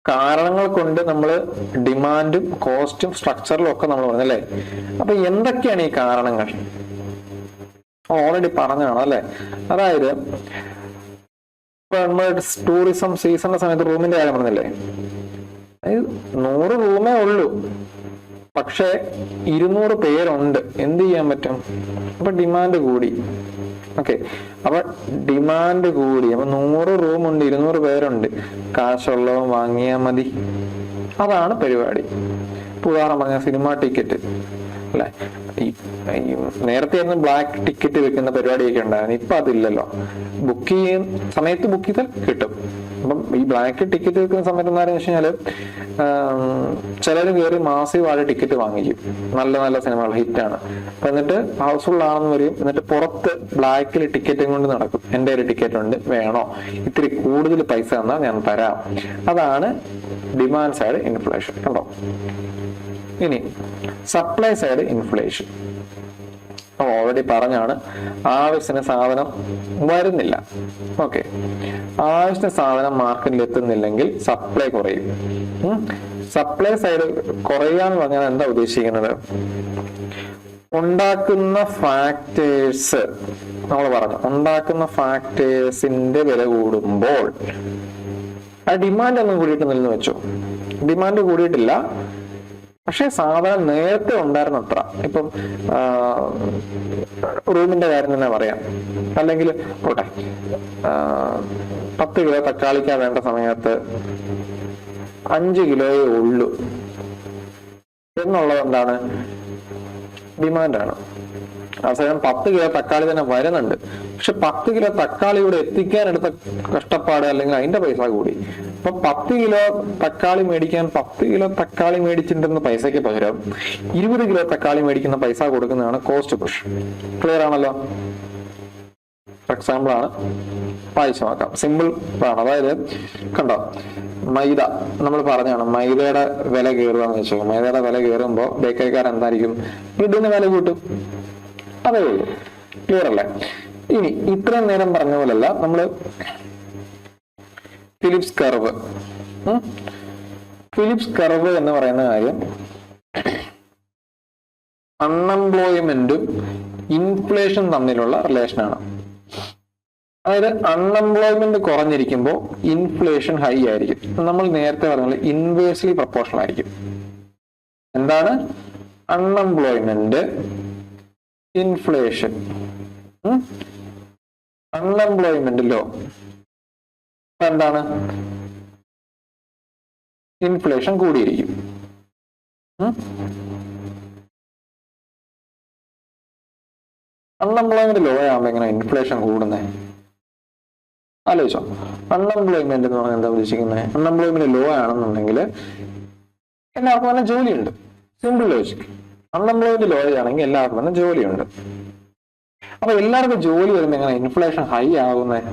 കാരണങ്ങൾ കൊണ്ട് നമ്മൾ ഡിമാൻഡും കോസ്റ്റും സ്ട്രക്ചറിലും ഒക്കെ നമ്മൾ പറഞ്ഞല്ലേ. അപ്പൊ എന്തൊക്കെയാണ് ഈ കാരണങ്ങൾ? ഓൾറെഡി പറഞ്ഞാണ് അല്ലെ. അതായത് ഇപ്പൊ നമ്മൾ ടൂറിസം സീസണിന്റെ സമയത്ത് റൂമിന്റെ കാര്യം പറഞ്ഞില്ലേ, 100 റൂമേ ഉള്ളൂ, പക്ഷെ 200 പേരുണ്ട്. എന്ത് ചെയ്യാൻ പറ്റും? അപ്പൊ ഡിമാൻഡ് കൂടി. ഓക്കെ, അപ്പൊ ഡിമാൻഡ് കൂടി. അപ്പൊ 100 റൂമുണ്ട്, 200 പേരുണ്ട്, കാശുള്ളവൻ വാങ്ങിയാൽ മതി. അതാണ് പരിപാടി. ഉദാഹരണം പറഞ്ഞ സിനിമ ടിക്കറ്റ് അല്ലെ, നേരത്തെ ആയിരുന്നു ബ്ലാക്ക് ടിക്കറ്റ് വെക്കുന്ന പരിപാടിയൊക്കെ ഉണ്ടായിരുന്നു. ഇപ്പൊ അതില്ലല്ലോ. ബുക്ക് ചെയ്യുന്ന സമയത്ത് ബുക്ക് ചെയ്താൽ കിട്ടും. അപ്പം ഈ ബ്ലാക്ക് ടിക്കറ്റ് വെക്കുന്ന സമയത്ത് എന്താണെന്ന് വെച്ച് കഴിഞ്ഞാല് ചിലർ കയറി മാസീവായിട്ട് ടിക്കറ്റ് വാങ്ങിക്കും. നല്ല നല്ല സിനിമകൾ ഹിറ്റാണ്. അപ്പൊ എന്നിട്ട് ഹൗസ്ഫുൾ ആണെന്ന് പറയും. എന്നിട്ട് പുറത്ത് ബ്ലാക്കിൽ ടിക്കറ്റും കൊണ്ട് നടക്കും. എന്റെ ഒരു ടിക്കറ്റ് ഉണ്ട്, വേണോ? ഇത്തിരി കൂടുതൽ പൈസ തന്നാൽ ഞാൻ തരാം. അതാണ് ഡിമാൻഡ് സൈഡ് ഇൻഫ്ലേഷൻ. കണ്ടോ? ഇനി സപ്ലൈ സൈഡ് ഇൻഫ്ലേഷൻ ഓൾറെഡി പറഞ്ഞാണ്. ആവശ്യത്തിന് സാധനം വരുന്നില്ല. ഓക്കെ, ആവശ്യത്തിന് സാധനം മാർക്കറ്റിൽ എത്തുന്നില്ലെങ്കിൽ സപ്ലൈ കുറയും. സപ്ലൈ സൈഡ് കുറയാന്ന് പറഞ്ഞാൽ എന്താ ഉദ്ദേശിക്കുന്നത്? ഉണ്ടാക്കുന്ന ഫാക്ടേഴ്സ് നമ്മൾ പറഞ്ഞു, ഉണ്ടാക്കുന്ന ഫാക്ടേഴ്സിന്റെ വില കൂടുമ്പോൾ ആ ഡിമാൻഡ് ഒന്നും കൂടിയിട്ടൊന്നില്ലെന്ന് വെച്ചോ. ഡിമാൻഡ് കൂടിയിട്ടില്ല, പക്ഷെ സാധനം നേരത്തെ ഉണ്ടായിരുന്നത്ര. ഇപ്പം റൂമിന്റെ കാര്യം തന്നെ പറയാം. അല്ലെങ്കിൽ പോട്ടെ, 10 കിലോ തക്കാളിക്കാൻ വേണ്ട സമയത്ത് 5 കിലോയേ ഉള്ളൂ എന്നുള്ളത് എന്താണ്? ഡിമാൻഡാണ്. അവസാനം 10 കിലോ തക്കാളി തന്നെ വരുന്നുണ്ട്, പക്ഷെ 10 കിലോ തക്കാളി ഇവിടെ എത്തിക്കാൻ എടുത്ത കഷ്ടപ്പാട് അല്ലെങ്കിൽ അതിന്റെ പൈസ കൂടി. അപ്പൊ 10 കിലോ തക്കാളി മേടിക്കാൻ 10 കിലോ തക്കാളി മേടിച്ചിട്ടുണ്ടെന്ന പൈസയ്ക്ക് പകരം 20 കിലോ തക്കാളി മേടിക്കുന്ന പൈസ കൊടുക്കുന്നതാണ് കോസ്റ്റ് പുഷ്. ക്ലിയർ ആണല്ലോ? ഫോർ എക്സാമ്പിൾ ആണ്, വായിച്ചു നോക്കാം. സിമ്പിൾ ആണ്. അതായത് കണ്ടോ, മൈദ നമ്മൾ പറഞ്ഞാണ് മൈദയുടെ വില കയറുകയെന്ന് വെച്ചോ. മൈദയുടെ വില കയറുമ്പോൾ ബേക്കറിക്കാരൻ എന്തായിരിക്കും? ബ്രെഡിന് വില കൂട്ടും. അതേ ഉള്ളൂ. ക്ലിയർ അല്ലേ? ഇനി ഇത്രയും നേരം പറഞ്ഞ പോലല്ല നമ്മള് ഫിലിപ്സ് കർവ്. ഫിലിപ്സ് കർവ് എന്ന് പറയുന്ന കാര്യം അൺഎംപ്ലോയ്മെന്റും ഇൻഫ്ലേഷൻ തമ്മിലുള്ള റിലേഷനാണ്. അതായത് അൺഎംപ്ലോയ്മെന്റ് കുറഞ്ഞിരിക്കുമ്പോൾ ഇൻഫ്ലേഷൻ ഹൈ ആയിരിക്കും. നമ്മൾ നേരത്തെ പറഞ്ഞ ഇൻവേഴ്സ്ലി പ്രൊപ്പോർഷണൽ ആയിരിക്കും. എന്താണ് അൺഎംപ്ലോയ്മെന്റ്, ഇൻഫ്ലേഷൻ? അൺഎംപ്ലോയ്മെന്റ് ലോ, എന്താണ്? ഇൻഫ്ലേഷൻ കൂടിയിരിക്കും. അൺഎംപ്ലോയ്മെന്റ് ലോ ആകുമ്പോ എങ്ങനെ ഇൻഫ്ലേഷൻ കൂടുന്നേ? ആലോചിച്ചോ. അൺഎംപ്ലോയ്മെന്റ് എന്ന് പറഞ്ഞാൽ എന്താ ഉദ്ദേശിക്കുന്നത്? അൺഎംപ്ലോയ്മെന്റ് ലോ ആണെന്നുണ്ടെങ്കിൽ എല്ലാവർക്കും തന്നെ ജോലിയുണ്ട്. Simple logic. അൺഎംപ്ലോയ്മെന്റ് ലോ ആണെങ്കിൽ എല്ലാവർക്കും തന്നെ ജോലിയുണ്ട്. അപ്പൊ എല്ലാവർക്കും ജോലി വരുമ്പോ എങ്ങനെ ഇൻഫ്ലേഷൻ ഹൈ ആകുന്നത്?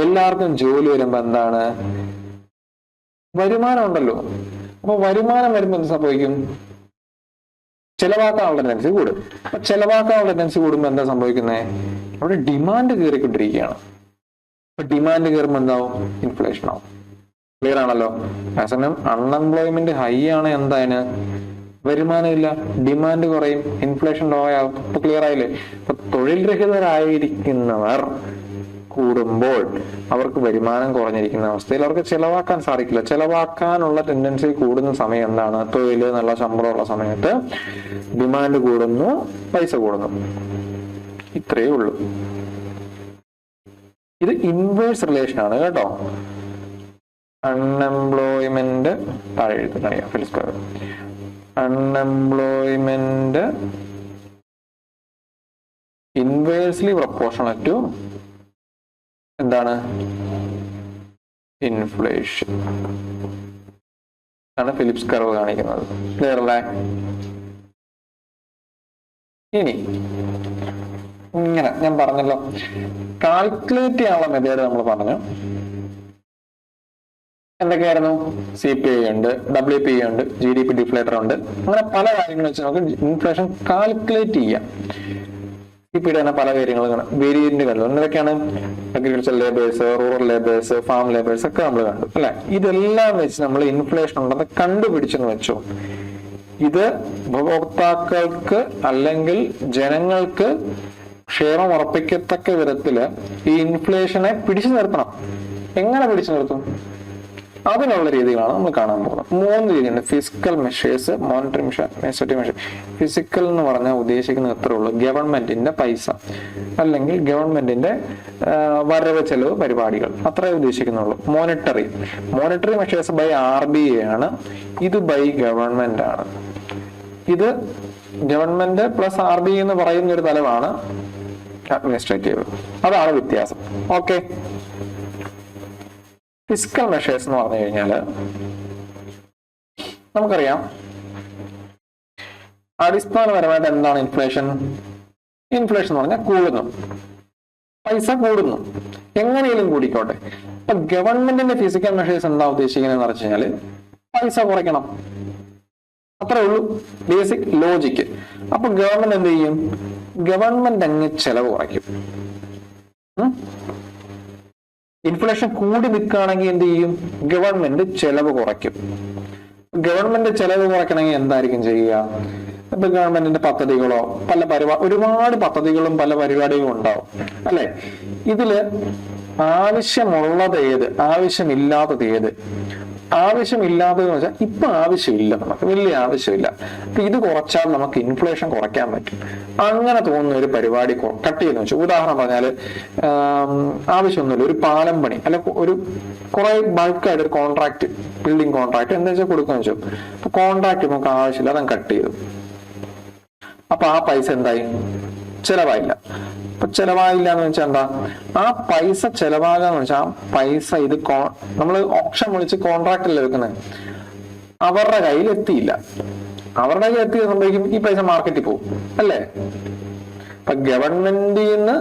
എല്ലാവർക്കും ജോലി വരുമ്പോ എന്താണ്? വരുമാനം ഉണ്ടല്ലോ. അപ്പൊ വരുമാനം വരുമ്പോ എന്ത് സംഭവിക്കും? ചെലവാക്കാനുള്ള ടെൻഡൻസി കൂടും. അപ്പൊ ചെലവാക്കാനുള്ള ടെൻഡൻസി കൂടുമ്പോ എന്താ സംഭവിക്കുന്നത്? അവിടെ ഡിമാൻഡ് കയറിക്കൊണ്ടിരിക്കുകയാണ്. അപ്പൊ ഡിമാൻഡ് കയറുമ്പോ എന്താവും? ഇൻഫ്ലേഷൻ ആവും. ക്ലിയർ ആണല്ലോ? അതേസമയം അൺഎംപ്ലോയ്മെന്റ് ഹൈ ആണ്, എന്താണ്? വരുമാനം ഇല്ല, ഡിമാൻഡ് കുറയും, ഇൻഫ്ലേഷൻ ലോ ആവും. ഇപ്പൊ ക്ലിയർ ആയില്ലേ? ഇപ്പൊ തൊഴിൽ രഹിതരായിരിക്കുന്നവർ കൂടുമ്പോൾ അവർക്ക് വരുമാനം കുറഞ്ഞിരിക്കുന്ന അവസ്ഥയിൽ അവർക്ക് ചെലവാക്കാൻ സാധിക്കില്ല. ചെലവാക്കാനുള്ള ടെൻഡൻസി കൂടുന്ന സമയം എന്താണ്? തൊഴിൽ നല്ല ശമ്പളമുള്ള സമയത്ത് ഡിമാൻഡ് കൂടുന്നു, പൈസ കൂടുന്നു. ഇത്രയേ ഉള്ളൂ. ഇത് ഇൻവേഴ്സ് റിലേഷൻ ആണ് കേട്ടോ. അൺഎംപ്ലോയ്മെന്റ് താഴെ എഴുതുന്നറിയാം. Phillips curve. Unemployment inversely proportional to എന്താണ്? ഇൻഫ്ലേഷൻ ആണ് ഫിലിപ്സ് കർവ് കാണിക്കുന്നത്. ക്ലിയർ അല്ലേ? ഇനി ഇങ്ങനെ ഞാൻ പറഞ്ഞല്ലോ, കാൽക്കുലേറ്റ് ചെയ്യാനുള്ള മെത്തേഡ് നമ്മൾ പറഞ്ഞു. എന്തൊക്കെയായിരുന്നു? CPI ഉണ്ട്, WPI ഉണ്ട്, GDP ഡിഫ്ലേറ്റർ ഉണ്ട്. അങ്ങനെ പല കാര്യങ്ങൾ വെച്ച് നമുക്ക് ഇൻഫ്ലേഷൻ കാൽക്കുലേറ്റ് ചെയ്യാം. GDP തന്നെ പല വേരിയന്റ് കണ്ടു. എന്തൊക്കെയാണ്? Agriculture labours, rural labours, farm labours ഒക്കെ നമ്മൾ കണ്ടു അല്ലെ. ഇതെല്ലാം വെച്ച് നമ്മൾ ഇൻഫ്ലേഷൻ ഉണ്ടെന്ന് കണ്ടുപിടിച്ചെന്ന് വെച്ചോ. ഇത് ഉപഭോക്താക്കൾക്ക് അല്ലെങ്കിൽ ജനങ്ങൾക്ക് ക്ഷേമം ഉറപ്പിക്കത്തക്ക വിധത്തില് ഈ ഇൻഫ്ലേഷനെ പിടിച്ചു നിർത്തണം. എങ്ങനെ പിടിച്ചു നിർത്തും? അതിനുള്ള രീതികളാണ് നമ്മൾ കാണാൻ പോകുന്നത്. 3 രീതിയുണ്ട്: physical measures, monetary measure, administrative measure. Physical എന്ന് പറഞ്ഞാൽ ഉദ്ദേശിക്കുന്നത് എത്ര ഉള്ളൂ? ഗവൺമെന്റിന്റെ പൈസ അല്ലെങ്കിൽ ഗവൺമെന്റിന്റെ വരവ് ചെലവ് പരിപാടികൾ, അത്രേ ഉദ്ദേശിക്കുന്നുള്ളൂ. മോണിറ്ററി മെഷേഴ്സ് ബൈ RBI ആണ്. ഇത് ബൈ ഗവൺമെന്റ് ആണ്. ഇത് ഗവൺമെന്റ് പ്ലസ് RBI എന്ന് പറയുന്ന ഒരു തലമാണ് അഡ്മിനിസ്ട്രേറ്റീവ്. അതാണ് വ്യത്യാസം. ഓക്കെ. ഫിസിക്കൽ മെഷേഴ്സ് എന്ന് പറഞ്ഞു കഴിഞ്ഞാല് നമുക്കറിയാം അടിസ്ഥാനപരമായിട്ട് എന്താണ് ഇൻഫ്ലേഷൻ? ഇൻഫ്ലേഷൻ എന്ന് പറഞ്ഞാൽ കൂടുന്നു, പൈസ കൂടുന്നു, എങ്ങനെയും കൂടിക്കോട്ടെ. അപ്പൊ ഗവൺമെന്റിന്റെ ഫിസിക്കൽ മെഷേഴ്സ് എന്താ ഉദ്ദേശിക്കുന്നത് വെച്ച് കഴിഞ്ഞാല് പൈസ കുറയ്ക്കണം, അത്രേ ഉള്ളൂ, ബേസിക് ലോജിക്ക്. അപ്പൊ ഗവൺമെന്റ് എന്ത് ചെയ്യും? ഗവൺമെന്റ് അങ്ങ് ചെലവ് കുറയ്ക്കും. ഇൻഫ്ലേഷൻ കൂടി നിൽക്കുകയാണെങ്കിൽ എന്ത് ചെയ്യും? ഗവൺമെന്റ് ചെലവ് കുറയ്ക്കും. ഗവൺമെന്റ് ചെലവ് കുറയ്ക്കണമെങ്കിൽ എന്തായിരിക്കും ചെയ്യുക? ഇപ്പൊ ഗവൺമെന്റിന്റെ പദ്ധതികളോ ഒരുപാട് പദ്ധതികളും പല പരിപാടികളും ഉണ്ടാവും അല്ലെ. ഇതില് ആവശ്യമുള്ളത് ഏത്, ആവശ്യമില്ലാത്തത് ഏത്? ആവശ്യമില്ലാത്തതെന്ന് വെച്ചാൽ ഇപ്പൊ ആവശ്യമില്ല, നമുക്ക് വലിയ ആവശ്യമില്ല, അപ്പൊ ഇത് കുറച്ചാൽ നമുക്ക് ഇൻഫ്ലേഷൻ കുറയ്ക്കാൻ പറ്റും. അങ്ങനെ തോന്നുന്ന ഒരു പരിപാടി കട്ട് ചെയ്യുന്ന വെച്ചു. ഉദാഹരണം പറഞ്ഞാല് ആവശ്യമൊന്നുമില്ല, ഒരു പാലം പണി അല്ല, ഒരു കുറെ ബൾക്കായിട്ട് ഒരു കോൺട്രാക്ട്, ബിൽഡിംഗ് കോൺട്രാക്ട് എന്താ വെച്ചാൽ കൊടുക്കുന്ന വെച്ചു. അപ്പൊ കോൺട്രാക്ട് നമുക്ക് ആവശ്യമില്ല, അതങ്ങ് കട്ട് ചെയ്തു. അപ്പൊ ആ പൈസ എന്തായി? ചെലവായില്ല. അപ്പൊ ചെലവായില്ല എന്ന് വെച്ചാൽ എന്താ? ആ പൈസ ചെലവാകാന്ന് വെച്ചാൽ ആ പൈസ ഇത് നമ്മൾ ഓപ്ഷൻ വിളിച്ച് കോൺട്രാക്റ്റിൽ വെക്കുന്നത് അവരുടെ കയ്യിൽ എത്തിയില്ല. അവരുടെ കയ്യിൽ എത്തിയ സംഭവിക്കും ഈ പൈസ മാർക്കറ്റിൽ പോകും അല്ലേ. അപ്പൊ ഗവൺമെന്റിൽ നിന്ന്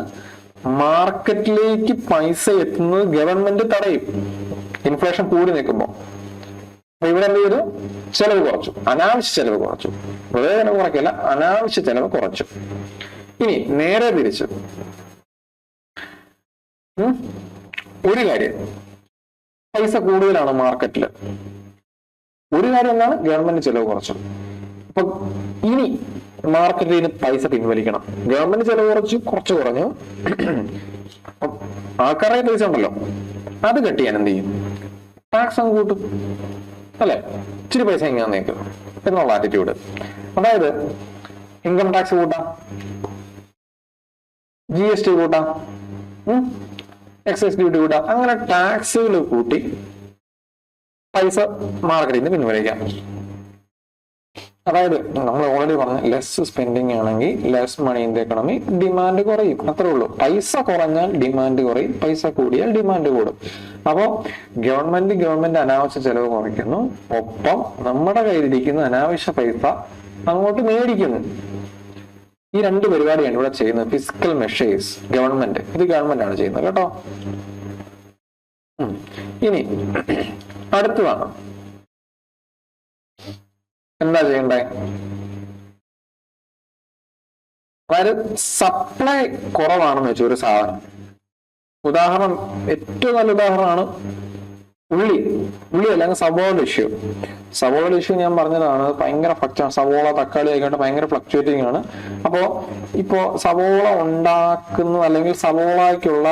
മാർക്കറ്റിലേക്ക് പൈസ എത്തുന്നത് ഗവൺമെന്റ് തടയും ഇൻഫ്ലേഷൻ കൂടി നിൽക്കുമ്പോ. അപ്പൊ ഇവിടെ എന്ത് ചെയ്തു? ചെലവ് കുറച്ചു, അനാവശ്യ ചെലവ് കുറച്ചു. വെറുതെ ചെലവ് കുറയ്ക്കില്ല, അനാവശ്യ ചെലവ് കുറച്ചു. ഇനി നേരെ തിരിച്ചു ഒരു കാര്യം, പൈസ കൂടുതലാണ് മാർക്കറ്റില്. ഒരു കാര്യം എന്താണ്? ഗവൺമെന്റ് ചെലവ് കുറച്ചു. അപ്പൊ ഇനി മാർക്കറ്റിൽ നിന്ന് പൈസ പിൻവലിക്കണം. ഗവൺമെന്റ് ചെലവ് കുറച്ചു കുറഞ്ഞു. ആൾക്കാരുടെ പൈസ ഉണ്ടല്ലോ, അത് കട്ട് ചെയ്യാൻ എന്ത് ചെയ്യും? ടാക്സ് അങ്ങ് കൂട്ടും അല്ലെ. ഇച്ചിരി പൈസ ഇങ്ങനെ നീക്കും എന്നുള്ള ആറ്റിറ്റ്യൂഡ്. അതായത് ഇൻകം ടാക്സ് കൂട്ടാം, GST കൂട്ടാം, എക്സൈസ് ഡ്യൂട്ടി കൂട്ടാം. അങ്ങനെ ടാക്സുകൾ കൂട്ടി പൈസ മാർക്കറ്റിൽ നിന്ന് പിൻവലിക്കാം. അതായത് നമ്മൾ ഓൾറെഡി പറഞ്ഞ ലെസ് സ്പെൻഡിങ് ആണെങ്കിൽ less money in the economy, demand കുറയും, അത്രേ ഉള്ളൂ. പൈസ കുറഞ്ഞാൽ ഡിമാൻഡ് കുറയും, പൈസ കൂടിയാൽ ഡിമാൻഡ് കൂടും. അപ്പോ ഗവൺമെന്റ് അനാവശ്യ ചെലവ് കുറയ്ക്കുന്നു, ഒപ്പം നമ്മുടെ കയ്യിലിരിക്കുന്ന അനാവശ്യ പൈസ അങ്ങോട്ട് മേടിക്കുന്നു. ഈ 2 പരിപാടിയാണ് ഇവിടെ ചെയ്യുന്നത്. ഫിസിക്കൽ മെഷേഴ്സ് ഗവൺമെന്റ്, ഇത് ഗവൺമെന്റ് ആണ് ചെയ്യുന്നത് കേട്ടോ. ഇനി അടുത്തതാണ് എന്താ ചെയ്യണ്ടേ? അതായത് സപ്ലൈ കുറവാണെന്ന് വെച്ചാൽ ഒരു സാധനം, ഉദാഹരണം ഏറ്റവും നല്ല ഉദാഹരണമാണ് ഉള്ളി അല്ലെങ്കിൽ സവോള ഇഷ്യൂ ഞാൻ പറഞ്ഞതാണ്. ഭയങ്കര ഫ്ലക്ച്വേഷൻ, സവോള തക്കാളി ആയിക്കോട്ടെ ഭയങ്കര ഫ്ലക്ച്വേറ്റിംഗ് ആണ്. ഇപ്പോ സവോള ഉണ്ടാക്കുന്ന അല്ലെങ്കിൽ സവോളയ്ക്കുള്ള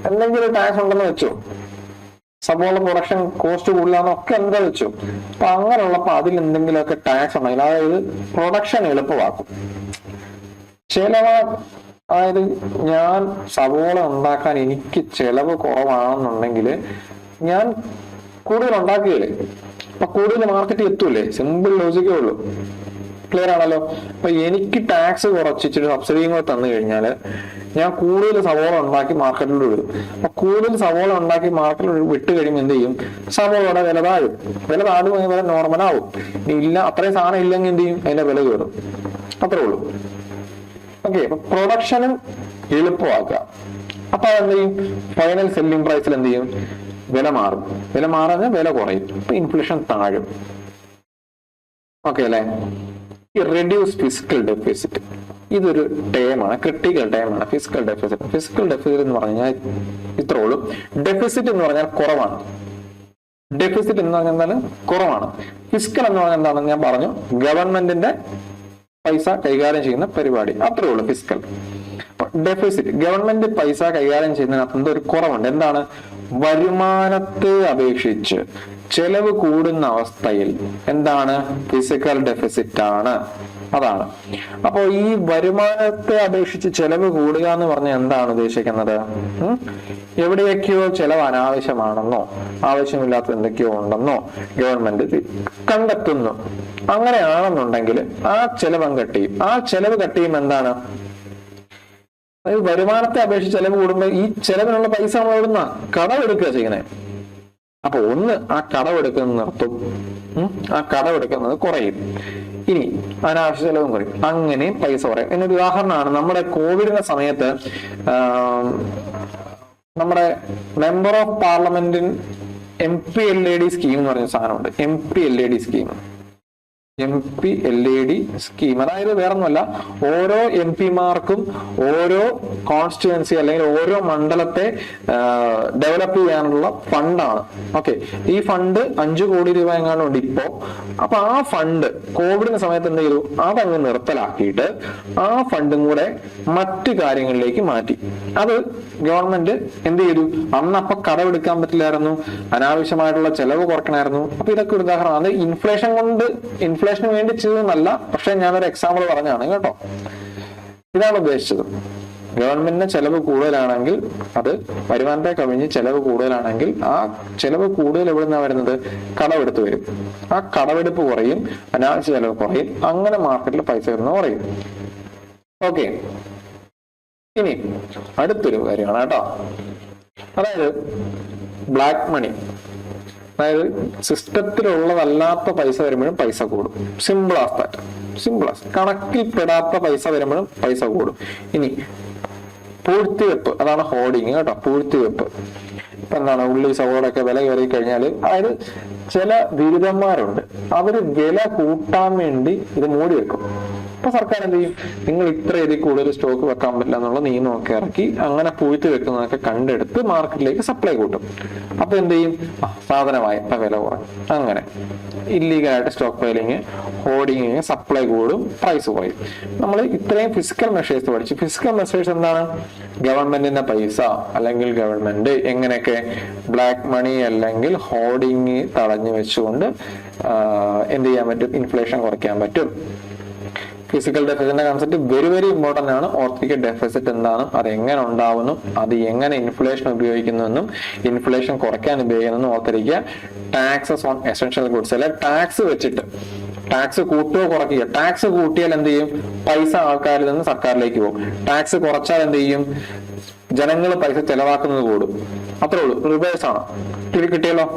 എന്തെങ്കിലും ടാക്സ് ഉണ്ടെന്ന് വെച്ചോ, സവോള പ്രൊഡക്ഷൻ കോസ്റ്റ് കൂടുതലാന്നൊക്കെ എന്താ വെച്ചു. അപ്പൊ അങ്ങനെയുള്ളപ്പോ അതിൽ എന്തെങ്കിലുമൊക്കെ ടാക്സ് ഉണ്ടെങ്കിൽ അതായത് പ്രൊഡക്ഷൻ എളുപ്പമാക്കും. അതായത് ഞാൻ സവോള ഉണ്ടാക്കാൻ എനിക്ക് ചെലവ് കുറവാണെന്നുണ്ടെങ്കിൽ ഞാൻ കൂടുതൽ ഉണ്ടാക്കുകയില്ലേ, അപ്പൊ കൂടുതൽ മാർക്കറ്റിൽ എത്തൂല്ലേ. സിമ്പിൾ ലോജിക്കേ ഉള്ളൂ. ക്ലിയർ ആണല്ലോ. അപ്പൊ എനിക്ക് ടാക്സ് കുറച്ചിട്ട് സബ്സിഡിയും കൂടെ തന്നു കഴിഞ്ഞാൽ ഞാൻ കൂടുതൽ സവോള ഉണ്ടാക്കി മാർക്കറ്റിലൂടെ വിടും. അപ്പൊ കൂടുതൽ സവോള ഉണ്ടാക്കി മാർക്കറ്റിൽ വിട്ട് കഴിയുമ്പോൾ എന്ത് ചെയ്യും? സവോളയുടെ വില താഴും, വില നോർമലാവും. ഇല്ല അത്രയും സാധനം ഇല്ലെങ്കിൽ എന്ത് ചെയ്യും? അതിന്റെ വില കയറും, അത്രേ ഉള്ളൂ. ഓക്കെ. അപ്പൊ പ്രൊഡക്ഷനും എളുപ്പമാക്കുക. അപ്പൊ അതെന്ത് ചെയ്യും? ഫൈനൽ സെല്ലിംഗ് പ്രൈസിൽ എന്ത് ചെയ്യും? വില മാറും. വില മാറാതെ വില കുറയും. അപ്പൊ ഇൻഫ്ലേഷൻ താഴും. ഓക്കെ അല്ലെ. ഈ റെഡ്യൂസ് ഫിസിക്കൽ ഡെഫിസിറ്റ്, ഇതൊരു ടേമാണ്, ക്രിട്ടിക്കൽ ടേമാണ് ഫിസിക്കൽ ഡെഫിസിറ്റ്. ഫിസിക്കൽ ഡെഫിസിറ്റ് എന്ന് പറഞ്ഞാൽ ഇത്രേ ഉള്ളൂ. ഡെഫിസിറ്റ് എന്ന് പറഞ്ഞാൽ കുറവാണ്. ഡെഫിസിറ്റ് എന്ന് പറഞ്ഞാൽ എന്താണ്? കുറവാണ്. ഫിസിക്കൽ എന്ന് പറഞ്ഞാൽ എന്താണെന്ന് ഞാൻ പറഞ്ഞു, ഗവൺമെന്റിന്റെ പൈസ കൈകാര്യം ചെയ്യുന്ന പരിപാടി, അത്രേ ഉള്ളൂ ഫിസിക്കൽ. ഡെഫിസിറ്റ്, ഗവൺമെന്റ് പൈസ കൈകാര്യം ചെയ്യുന്നതിനകത്ത് എന്തോ ഒരു കുറവുണ്ട്. എന്താണ്? വരുമാനത്തെ അപേക്ഷിച്ച് ചെലവ് കൂടുന്ന അവസ്ഥയിൽ എന്താണ്? ഫിസിക്കൽ ഡെഫിസിറ്റ് ആണ്. അതാണ്. അപ്പോ ഈ വരുമാനത്തെ അപേക്ഷിച്ച് ചെലവ് കൂടുക എന്ന് പറഞ്ഞാൽ എന്താണ് ഉദ്ദേശിക്കുന്നത്? എവിടെയൊക്കെയോ ചെലവ് അനാവശ്യമാണെന്നോ ആവശ്യമില്ലാത്ത എന്തൊക്കെയോ ഉണ്ടെന്നോ ഗവൺമെന്റ് കണ്ടെത്തുന്നു. അങ്ങനെയാണെന്നുണ്ടെങ്കിൽ ആ ചെലവ് കട്ട് ചെയ്യും. ആ ചെലവ് കട്ട് ചെയ്യുമ്പോൾ എന്താണ്? അതായത് വരുമാനത്തെ അപേക്ഷിച്ച് ചെലവ് കൂടുമ്പോൾ ഈ ചെലവിനുള്ള പൈസ നമ്മൾ എവിടുന്ന കടമെടുക്കുക ചെയ്യുന്നത്. അപ്പൊ ഒന്ന് ആ കടമെടുക്കുന്നത് നിർത്തും, ആ കടമെടുക്കുന്നത് കുറയും. ഇനി അനാവശ്യ ചെലവും കുറയും. അങ്ങനെ പൈസ കുറയും. എന്നൊരു ഉദാഹരണമാണ് നമ്മുടെ കോവിഡിന്റെ സമയത്ത് നമ്മുടെ മെമ്പർ ഓഫ് പാർലമെന്റിൻ MPLAD സ്കീം എന്ന് പറഞ്ഞ സാധനമുണ്ട്. MPLAD scheme, MPLAD scheme. അതായത് വേറൊന്നുമല്ല, ഓരോ MP-മാർക്കും ഓരോ കോൺസ്റ്റിറ്റ്യുവൻസി അല്ലെങ്കിൽ ഓരോ മണ്ഡലത്തെ ഡെവലപ്പ് ചെയ്യാനുള്ള ഫണ്ടാണ്. ഓക്കെ, ഈ ഫണ്ട് 5 കോടി രൂപ എങ്ങാണ്ടുണ്ട് ഇപ്പോ. അപ്പൊ ആ ഫണ്ട് കോവിഡിന്റെ സമയത്ത് എന്ത് ചെയ്തു? അതങ്ങ് നിർത്തലാക്കിയിട്ട് ആ ഫണ്ടും കൂടെ മറ്റു കാര്യങ്ങളിലേക്ക് മാറ്റി. അത് ഗവൺമെന്റ് എന്ത് ചെയ്തു? അന്നപ്പൊ കടമെടുക്കാൻ പറ്റില്ലായിരുന്നു, അനാവശ്യമായിട്ടുള്ള ചെലവ് കുറയ്ക്കണമായിരുന്നു. അപ്പൊ ഇതൊക്കെ ഒരു ഉദാഹരണം. അത് ഇൻഫ്ലേഷന് വേണ്ടി ചെയ്തതെന്നല്ല, പക്ഷെ ഞാനൊരു എക്സാമ്പിൾ പറഞ്ഞാണ് കേട്ടോ. ഇതാണ് ഉദ്ദേശിച്ചത്. ഗവൺമെന്റിന് ചെലവ് കൂടുതലാണെങ്കിൽ, അത് വരുമാനത്തെ കവിഞ്ഞ് ചെലവ് കൂടുതലാണെങ്കിൽ ആ ചെലവ് കൂടുതൽ എവിടെ നിന്നാണ് വരുന്നത്? കടമെടുത്ത് വരും. ആ കടമെടുപ്പ് കുറയും, അനാവശ്യ ചെലവ് കുറയും. അങ്ങനെ മാർക്കറ്റിൽ പൈസ വരുന്ന കുറയും. ഓക്കെ, ഇനി അടുത്തൊരു കാര്യമാണ് കേട്ടോ. അതായത് ബ്ലാക്ക് മണി. അതായത് സിസ്റ്റത്തിലുള്ളതല്ലാത്ത പൈസ വരുമ്പോഴും പൈസ കൂടും. Simple as that. Simple as. കണക്കിൽ പെടാത്ത പൈസ വരുമ്പോഴും പൈസ കൂടും. ഇനി പൂഴ്ത്തിവെപ്പ്, അതാണ് ഹോർഡിങ് കേട്ടോ. പൂഴ്ത്തിവെപ്പ് ഇപ്പൊ എന്താണ്? ഉള്ളി സവോളൊക്കെ വില കയറി കഴിഞ്ഞാൽ, അതായത് ചില ബിരുദന്മാരുണ്ട്, അവര് വില കൂട്ടാൻ വേണ്ടി ഇത് മൂടി വെക്കും. അപ്പൊ സർക്കാർ എന്ത് ചെയ്യും? നിങ്ങൾ ഇത്ര ഇതിൽ കൂടുതൽ സ്റ്റോക്ക് വെക്കാൻ പറ്റില്ല എന്നുള്ള നിയമമൊക്കെ ഇറക്കി അങ്ങനെ പൂഴ്ത്തി വെക്കുന്നതൊക്കെ കണ്ടെടുത്ത് മാർക്കറ്റിലേക്ക് സപ്ലൈ കൂട്ടും. അപ്പൊ എന്ത് ചെയ്യും? സാധനമായി ഇപ്പൊ വില കുറയും. അങ്ങനെ ഇല്ലീഗലായിട്ട് സ്റ്റോക്ക് ഫൈലിങ്, ഹോർഡിങ്, സപ്ലൈ കൂടും, പ്രൈസ് കുറയും. നമ്മൾ ഇത്രയും ഫിസിക്കൽ മെഷേഴ്സ് പഠിച്ചു. ഫിസിക്കൽ മെഷേഴ്സ് എന്താണ്? ഗവൺമെന്റിന്റെ പൈസ അല്ലെങ്കിൽ ഗവൺമെന്റ് എങ്ങനെയൊക്കെ ബ്ലാക്ക് മണി അല്ലെങ്കിൽ ഹോർഡിങ് തടഞ്ഞു വെച്ചുകൊണ്ട് എന്ത് ചെയ്യാൻ പറ്റും? ഇൻഫ്ലേഷൻ കുറയ്ക്കാൻ പറ്റും. ഫിസിക്കൽ ഡെഫിസിറ്റിന്റെ കൺസെപ്റ്റ് വെരി വെരി ഇമ്പോർട്ടന്റ് ആണ്. ഓർത്തിക്കുക ഡെഫിസിറ്റ് എന്താണ്, അത് എങ്ങനെ ഉണ്ടാവുന്നു, അത് എങ്ങനെ ഇൻഫ്ലേഷൻ ഉപയോഗിക്കുന്നുവെന്നും ഇൻഫ്ലേഷൻ കുറയ്ക്കാൻ ഉപയോഗിക്കുന്നു ഓർത്തിരിക്കുക. ടാക്സസ് ഓൺ എസെൻഷ്യൽ ഗുഡ്സ്, അല്ലെ ടാക്സ് വെച്ചിട്ട് ടാക്സ് കൂട്ടുകയോ കുറയ്ക്കുക. ടാക്സ് കൂട്ടിയാൽ എന്ത് ചെയ്യും? പൈസ ആൾക്കാരിൽ നിന്ന് സർക്കാരിലേക്ക് പോകും. ടാക്സ് കുറച്ചാൽ എന്ത് ചെയ്യും? ജനങ്ങൾ പൈസ ചെലവാക്കുന്നത് കൂടും. അത്രേ ഉള്ളൂ. റിവേഴ്സ് ആണ്. കിട്ടിയല്ലോ.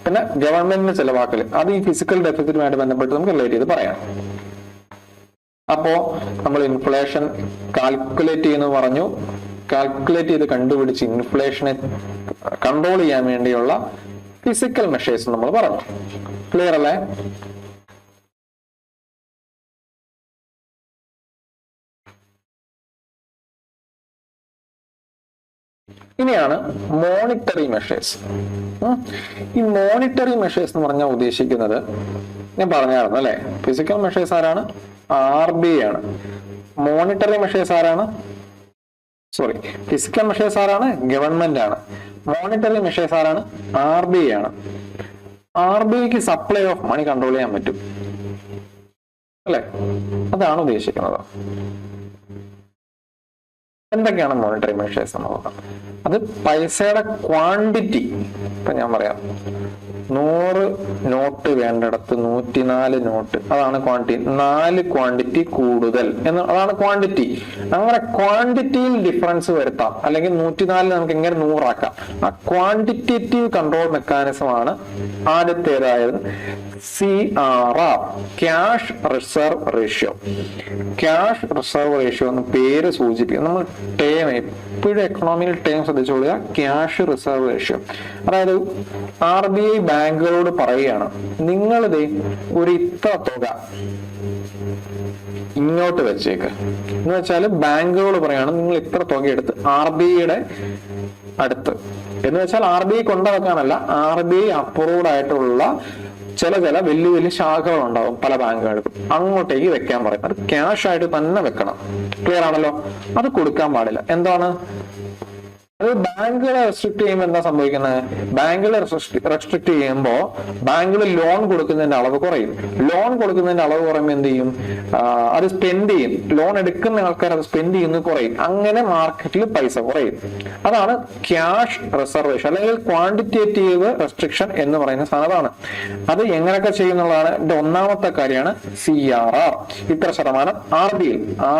പിന്നെ ഗവൺമെന്റിന് ചെലവാക്കല്, അത് ഈ ഫിസിക്കൽ ഡെഫിസിറ്റുമായിട്ട് ബന്ധപ്പെട്ട് നമുക്ക് റിലേറ്റ് ചെയ്ത് പറയാം. അപ്പോ നമ്മൾ ഇൻഫ്ലേഷൻ കാൽക്കുലേറ്റ് ചെയ്യുന്നു പറഞ്ഞു. കാൽക്കുലേറ്റ് ചെയ്ത് കണ്ടുപിടിച്ച് ഇൻഫ്ലേഷനെ കൺട്രോൾ ചെയ്യാൻ വേണ്ടിയുള്ള ഫിസിക്കൽ മെഷേഴ്സ് നമ്മൾ പറഞ്ഞു. ക്ലിയർ അല്ലേ? ഇനിയാണ് മോണിറ്ററി മെഷേഴ്സ്. ഈ മോണിറ്ററി മെഷേഴ്സ് എന്ന് പറഞ്ഞാൽ ഉദ്ദേശിക്കുന്നത് ഞാൻ പറഞ്ഞായിരുന്നു അല്ലെ, ഫിസിക്കൽ മെഷേഴ്സ് ആരാണ്? RBI ആണ്. മോണിറ്ററി മെഷേഴ്സ് ആരാണ്? സോറി, ഫിസിക്കൽ മെഷേഴ്സ് ആരാണ്? ഗവൺമെന്റ് ആണ്. മോണിറ്ററി മെഷേഴ്സ് ആരാണ്? RBI ആണ്. RBIക്ക് സപ്ലൈ ഓഫ് മണി കൺട്രോൾ ചെയ്യാൻ പറ്റും അല്ലെ, അതാണ് ഉദ്ദേശിക്കുന്നത്. എന്തൊക്കെയാണ് മോണിറ്ററി മെഷേഴ്സ് എന്ന് നോക്കാം. അത് പൈസയുടെ ക്വാണ്ടിറ്റി. ഇപ്പൊ ഞാൻ പറയാം, 100 നോട്ട് വേണ്ടിടത്ത് 104 നോട്ട്, അതാണ് ക്വാണ്ടിറ്റി. 4 ക്വാണ്ടിറ്റി കൂടുതൽ എന്ന്, അതാണ് ക്വാണ്ടിറ്റി. അങ്ങനെ ക്വാണ്ടിറ്റിയിൽ ഡിഫറൻസ് വരുത്താം, അല്ലെങ്കിൽ 104 നമുക്ക് എങ്ങനെ 100 ആക്കാം. ആ ക്വാണ്ടിറ്റേറ്റീവ് കൺട്രോൾ മെക്കാനിസം ആണ് ആദ്യത്തേതായത് CRR, cash reserve ratio. Cash reserve ratio എന്ന് പേര് സൂചിപ്പിക്കും. നമ്മൾ ടേം എപ്പോഴും എക്കണോമിയിൽ ടേം ശ്രദ്ധിച്ചോളുക. ക്യാഷ് റിസർവ് റേഷ്യോ, അതായത് RBI ബാങ്കുകളോട് പറയുകയാണ്, നിങ്ങളിത് ഒരു ഇത്ര തുക ഇങ്ങോട്ട് വെച്ചേക്ക്. എന്ന് വെച്ചാൽ ബാങ്കുകൾ പറയാണ് നിങ്ങൾ ഇത്ര തുക എടുത്ത് RBIയുടെ അടുത്ത്, എന്ന് വെച്ചാൽ RBI കൊണ്ടുവെക്കാനല്ല, RBI അപ്രൂവ്ഡ് ആയിട്ടുള്ള ചില വലിയ വലിയ ശാഖകൾ ഉണ്ടാവും പല ബാങ്കുകൾക്കും, അങ്ങോട്ടേക്ക് വെക്കാൻ പറയും. അത് ക്യാഷ് ആയിട്ട് തന്നെ വെക്കണം. ക്ലിയർ ആണല്ലോ? അത് കൊടുക്കാൻ പാടില്ല. എന്താണ് അത്? ബാങ്കുകളെ റെസ്ട്രിക്ട് ചെയ്യുമ്പോൾ എന്താ സംഭവിക്കുന്നത്? ബാങ്കുകളെ റെസ്ട്രിക്ട് ചെയ്യുമ്പോൾ ബാങ്കുകൾ ലോൺ കൊടുക്കുന്നതിന്റെ അളവ് കുറയും. ലോൺ കൊടുക്കുന്നതിന്റെ അളവ് കുറയുമ്പോൾ എന്ത് ചെയ്യും? അത് സ്പെൻഡ് ചെയ്യും. ലോൺ എടുക്കുന്ന ആൾക്കാർ അത് സ്പെൻഡ് ചെയ്യുന്നത് കുറയും. അങ്ങനെ മാർക്കറ്റിൽ പൈസ കുറയും. അതാണ് ക്യാഷ് റിസർവേഷൻ അല്ലെങ്കിൽ ക്വാണ്ടിറ്റേറ്റീവ് റെസ്ട്രിക്ഷൻ എന്ന് പറയുന്ന സാധനമാണ്. അത് എങ്ങനെയൊക്കെ ചെയ്യുന്നുള്ളതാണ് എന്റെ ഒന്നാമത്തെ കാര്യമാണ്. CRR ഇത്ര ശതമാനം